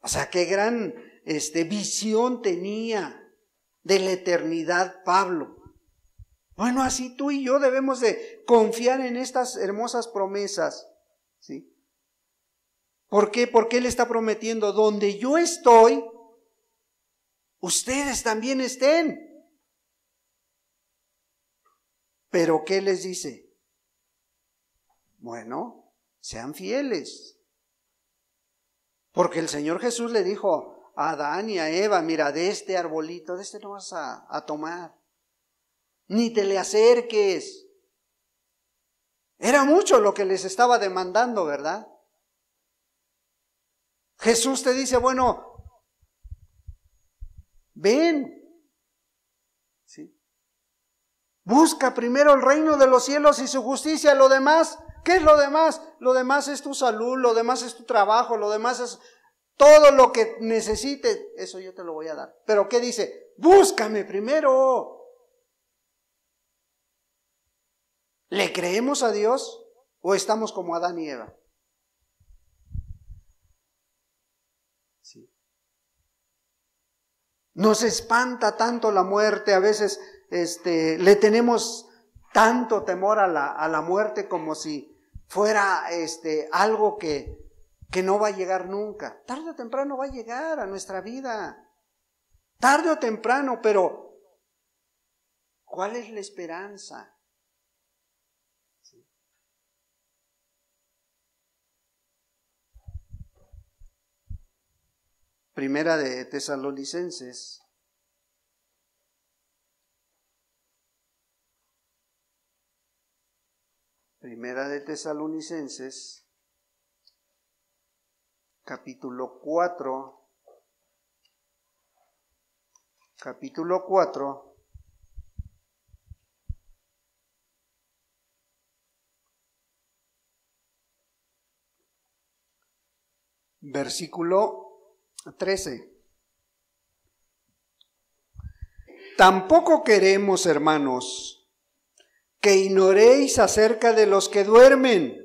O sea, qué gran visión tenía de la eternidad Pablo. Bueno, así tú y yo debemos de confiar en estas hermosas promesas, ¿sí? ¿Por qué? Porque Él está prometiendo, donde yo estoy, ustedes también estén. ¿Pero qué les dice? Bueno, sean fieles. Porque el Señor Jesús le dijo a Adán y a Eva, mira, de este arbolito, de este no vas a tomar. Ni te le acerques. Era mucho lo que les estaba demandando, ¿verdad? Jesús te dice, bueno, ven. ¿Sí? Busca primero el reino de los cielos y su justicia. Lo demás, ¿qué es lo demás? Lo demás es tu salud, lo demás es tu trabajo, lo demás es todo lo que necesites. Eso yo te lo voy a dar. Pero ¿qué dice? Búscame primero. ¿Le creemos a Dios o estamos como Adán y Eva? Sí. Nos espanta tanto la muerte, a veces le tenemos tanto temor a la muerte como si fuera algo que no va a llegar nunca. Tarde o temprano va a llegar a nuestra vida. Tarde o temprano, pero ¿Cuál es la esperanza? Primera de Tesalonicenses. Primera de Tesalonicenses, capítulo 4. Capítulo 4. Versículo 13. Tampoco queremos, hermanos, que ignoréis acerca de los que duermen,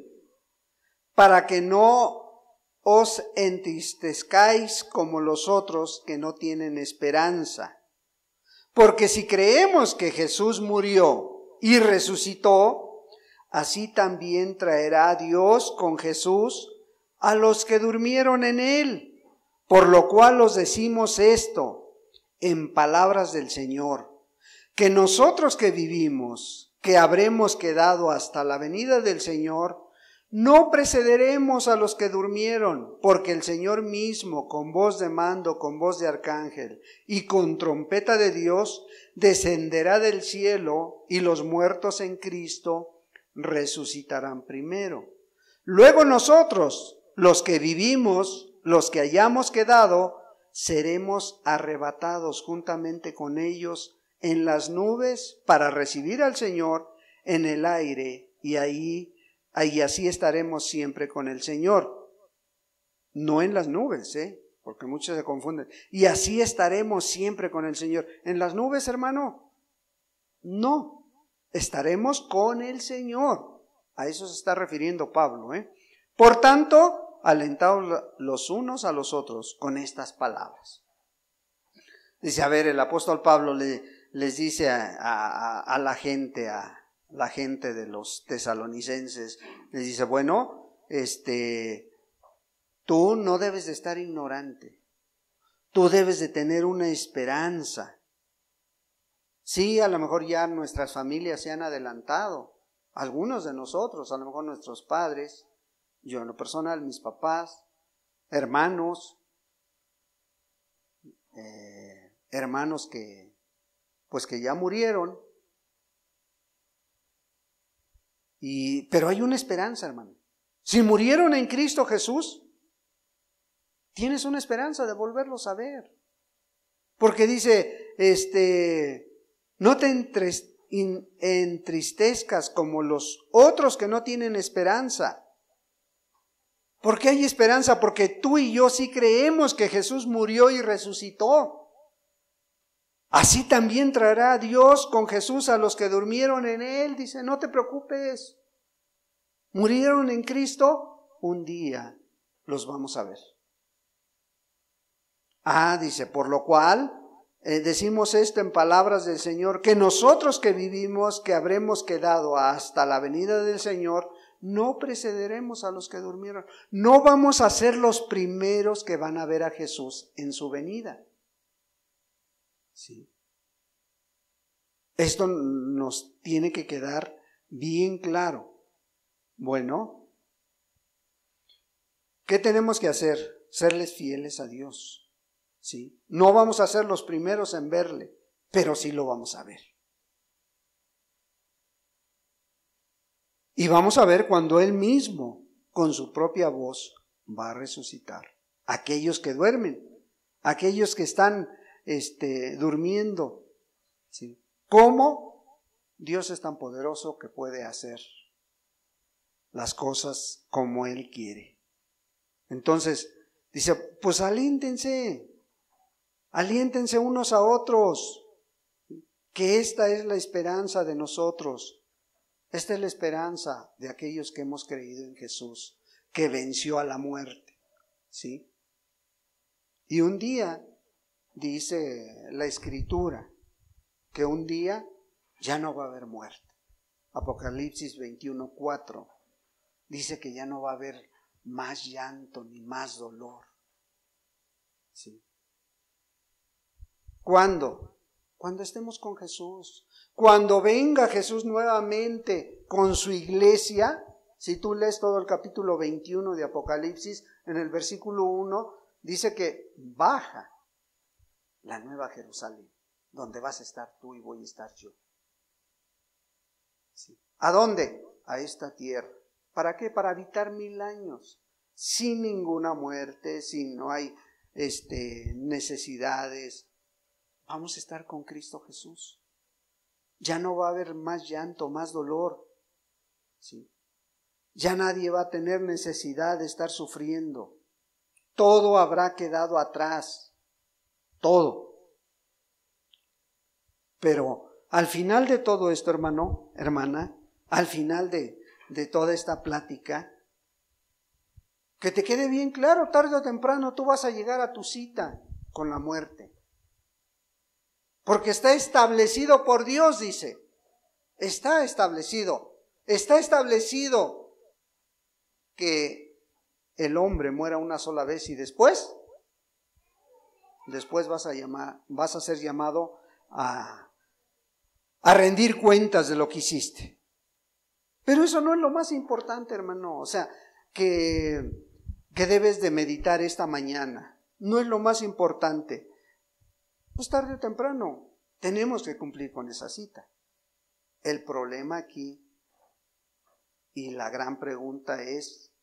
para que no os entristezcáis como los otros que no tienen esperanza. Porque si creemos que Jesús murió y resucitó, así también traerá Dios con Jesús a los que durmieron en él. Por lo cual os decimos esto en palabras del Señor, que nosotros que vivimos, que habremos quedado hasta la venida del Señor, no precederemos a los que durmieron, porque el Señor mismo, con voz de mando, con voz de arcángel y con trompeta de Dios, descenderá del cielo, y los muertos en Cristo resucitarán primero. Luego nosotros, los que vivimos, los que hayamos quedado, seremos arrebatados juntamente con ellos en las nubes para recibir al Señor en el aire, y así estaremos siempre con el Señor. No en las nubes, porque muchos se confunden. Y así estaremos siempre con el Señor. ¿En las nubes, hermano? No, estaremos con el Señor. A eso se está refiriendo Pablo. Por tanto, alentaos los unos a los otros con estas palabras. Dice, a ver, el apóstol Pablo les dice a la gente de los tesalonicenses, les dice, bueno, tú no debes de estar ignorante, tú debes de tener una esperanza. Sí, a lo mejor ya nuestras familias se han adelantado, algunos de nosotros, a lo mejor nuestros padres, yo en lo personal, mis papás, hermanos que ya murieron, pero hay una esperanza, hermano. Si murieron en Cristo Jesús, tienes una esperanza de volverlos a ver. Porque dice, no te entristezcas como los otros que no tienen esperanza. ¿Por qué hay esperanza? Porque tú y yo sí creemos que Jesús murió y resucitó. Así también traerá Dios con Jesús a los que durmieron en él. Dice, no te preocupes. Murieron en Cristo, un día los vamos a ver. Dice, por lo cual decimos esto en palabras del Señor, que nosotros que vivimos, que habremos quedado hasta la venida del Señor, no precederemos a los que durmieron. No vamos a ser los primeros que van a ver a Jesús en su venida. Sí. Esto nos tiene que quedar bien claro. Bueno, ¿qué tenemos que hacer? Serles fieles a Dios. ¿Sí? No vamos a ser los primeros en verle, pero sí lo vamos a ver. Y vamos a ver cuando Él mismo, con su propia voz, va a resucitar. Aquellos que duermen, aquellos que están durmiendo. ¿Sí? ¿Cómo? Dios es tan poderoso que puede hacer las cosas como Él quiere. Entonces, dice, pues aliéntense unos a otros, que esta es la esperanza de nosotros. Esta es la esperanza de aquellos que hemos creído en Jesús, que venció a la muerte. ¿Sí? Y un día, dice la Escritura, que un día ya no va a haber muerte. Apocalipsis 21:4 dice que ya no va a haber más llanto ni más dolor. ¿Sí? ¿Cuándo? Cuando estemos con Jesús, Cuando venga Jesús nuevamente con su iglesia, si tú lees todo el capítulo 21 de Apocalipsis, en el versículo 1, dice que baja la nueva Jerusalén, donde vas a estar tú y voy a estar yo. ¿Sí? ¿A dónde? A esta tierra. ¿Para qué? Para habitar 1000 años, sin ninguna muerte, sin no hay necesidades. Vamos a estar con Cristo Jesús. Ya no va a haber más llanto, más dolor. ¿Sí? Ya nadie va a tener necesidad de estar sufriendo. Todo habrá quedado atrás. Todo. Pero al final de todo esto, hermano, hermana, al final de toda esta plática, que te quede bien claro, tarde o temprano tú vas a llegar a tu cita con la muerte. Porque está establecido por Dios, dice. Está establecido. Está establecido que el hombre muera una sola vez y después vas a ser llamado a rendir cuentas de lo que hiciste. Pero eso no es lo más importante, hermano. O sea, que debes de meditar esta mañana. No es lo más importante. Pues tarde o temprano tenemos que cumplir con esa cita. El problema aquí y la gran pregunta es,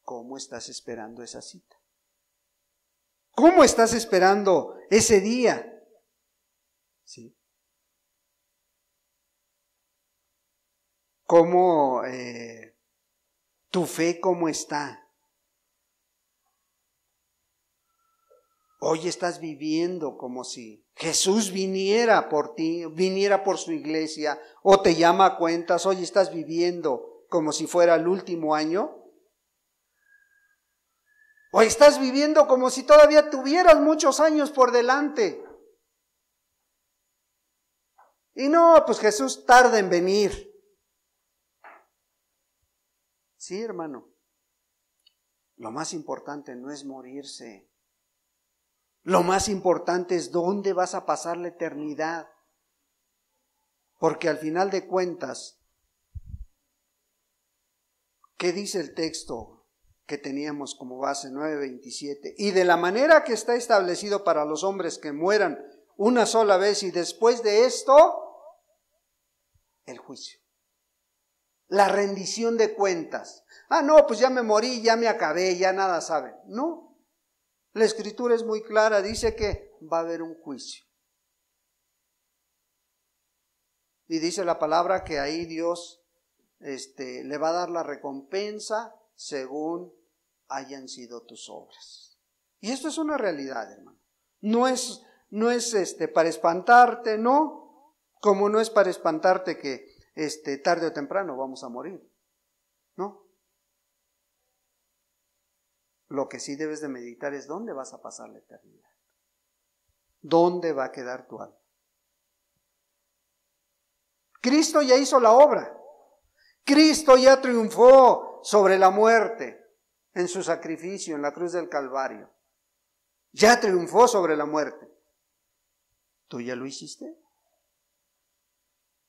¿cómo estás esperando esa cita? ¿Cómo estás esperando ese día? ¿Sí? ¿Cómo tu fe cómo está? Hoy estás viviendo como si Jesús viniera por ti, viniera por su iglesia, o te llama a cuentas. Hoy estás viviendo como si fuera el último año. O estás viviendo como si todavía tuvieras muchos años por delante. Y no, pues Jesús tarda en venir. Sí, hermano. Lo más importante no es morirse. Lo más importante es dónde vas a pasar la eternidad. Porque al final de cuentas, ¿qué dice el texto que teníamos como base 9:27? Y de la manera que está establecido para los hombres que mueran una sola vez y después de esto, el juicio. La rendición de cuentas. Ah, no, pues ya me morí, ya me acabé, ya nada saben. No. La Escritura es muy clara, dice que va a haber un juicio. Y dice la palabra que ahí Dios le va a dar la recompensa según hayan sido tus obras. Y esto es una realidad, hermano. No es para espantarte, no, como no es para espantarte que tarde o temprano vamos a morir, no. Lo que sí debes de meditar es dónde vas a pasar la eternidad. ¿Dónde va a quedar tu alma? Cristo ya hizo la obra. Cristo ya triunfó sobre la muerte en su sacrificio en la cruz del Calvario. Ya triunfó sobre la muerte. ¿Tú ya lo hiciste?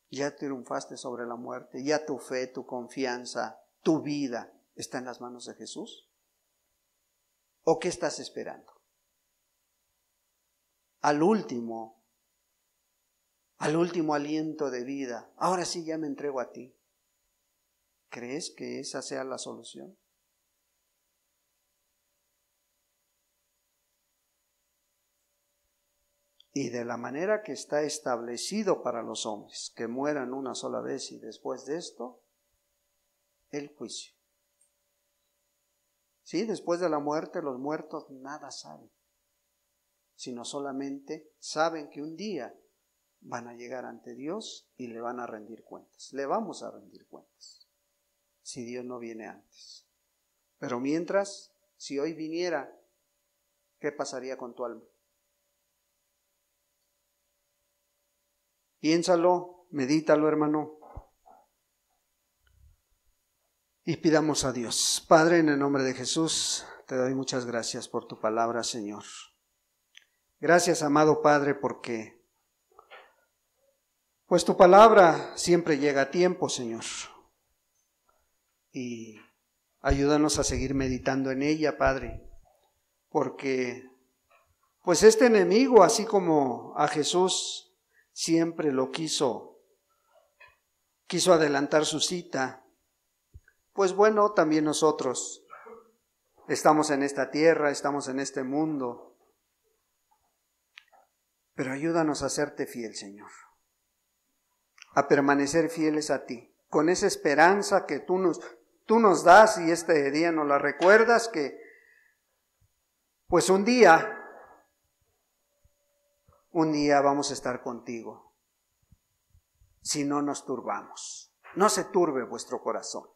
Ya triunfaste sobre la muerte. Ya tu fe, tu confianza, tu vida está en las manos de Jesús. ¿O qué estás esperando? Al último aliento de vida, ahora sí ya me entrego a ti. ¿Crees que esa sea la solución? Y de la manera que está establecido para los hombres, que mueran una sola vez y después de esto, el juicio. Sí, después de la muerte los muertos nada saben, sino solamente saben que un día van a llegar ante Dios y le van a rendir cuentas. Le vamos a rendir cuentas, si Dios no viene antes. Pero mientras, si hoy viniera, ¿qué pasaría con tu alma? Piénsalo, medítalo, hermano. Y pidamos a Dios. Padre, en el nombre de Jesús, te doy muchas gracias por tu palabra, Señor. Gracias, amado Padre, porque Pues tu palabra siempre llega a tiempo, Señor. Y ayúdanos a seguir meditando en ella, Padre, porque pues este enemigo, así como a Jesús siempre lo quiso adelantar su cita, pues bueno, también nosotros estamos en esta tierra, estamos en este mundo, pero ayúdanos a serte fiel, Señor, a permanecer fieles a ti, con esa esperanza que tú nos das, y este día nos la recuerdas, que pues un día vamos a estar contigo, si no nos turbamos. No se turbe vuestro corazón.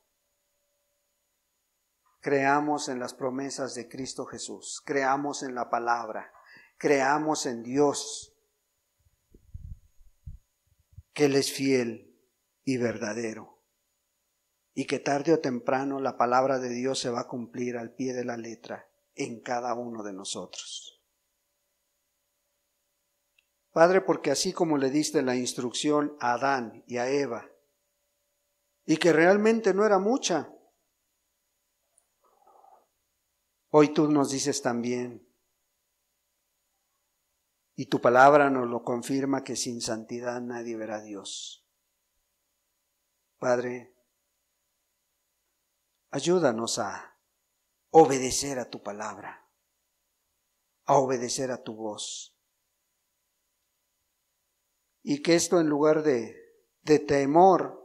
Creamos en las promesas de Cristo Jesús, creamos en la palabra, creamos en Dios, que Él es fiel y verdadero, y que tarde o temprano la palabra de Dios se va a cumplir al pie de la letra en cada uno de nosotros. Padre, porque así como le diste la instrucción a Adán y a Eva, y que realmente no era mucha, hoy tú nos dices también, y tu palabra nos lo confirma, que sin santidad nadie verá a Dios. Padre, ayúdanos a obedecer a tu palabra, a obedecer a tu voz. Y que esto, en lugar de temor,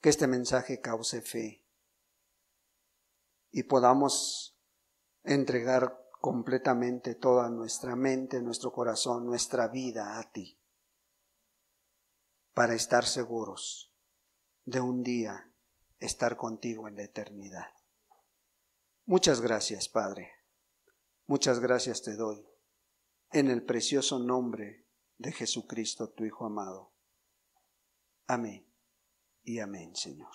que este mensaje cause fe y podamos entregar completamente toda nuestra mente, nuestro corazón, nuestra vida a ti, para estar seguros de un día estar contigo en la eternidad. Muchas gracias, Padre. Muchas gracias te doy, en el precioso nombre de Jesucristo, tu Hijo amado. Amén y amén, Señor.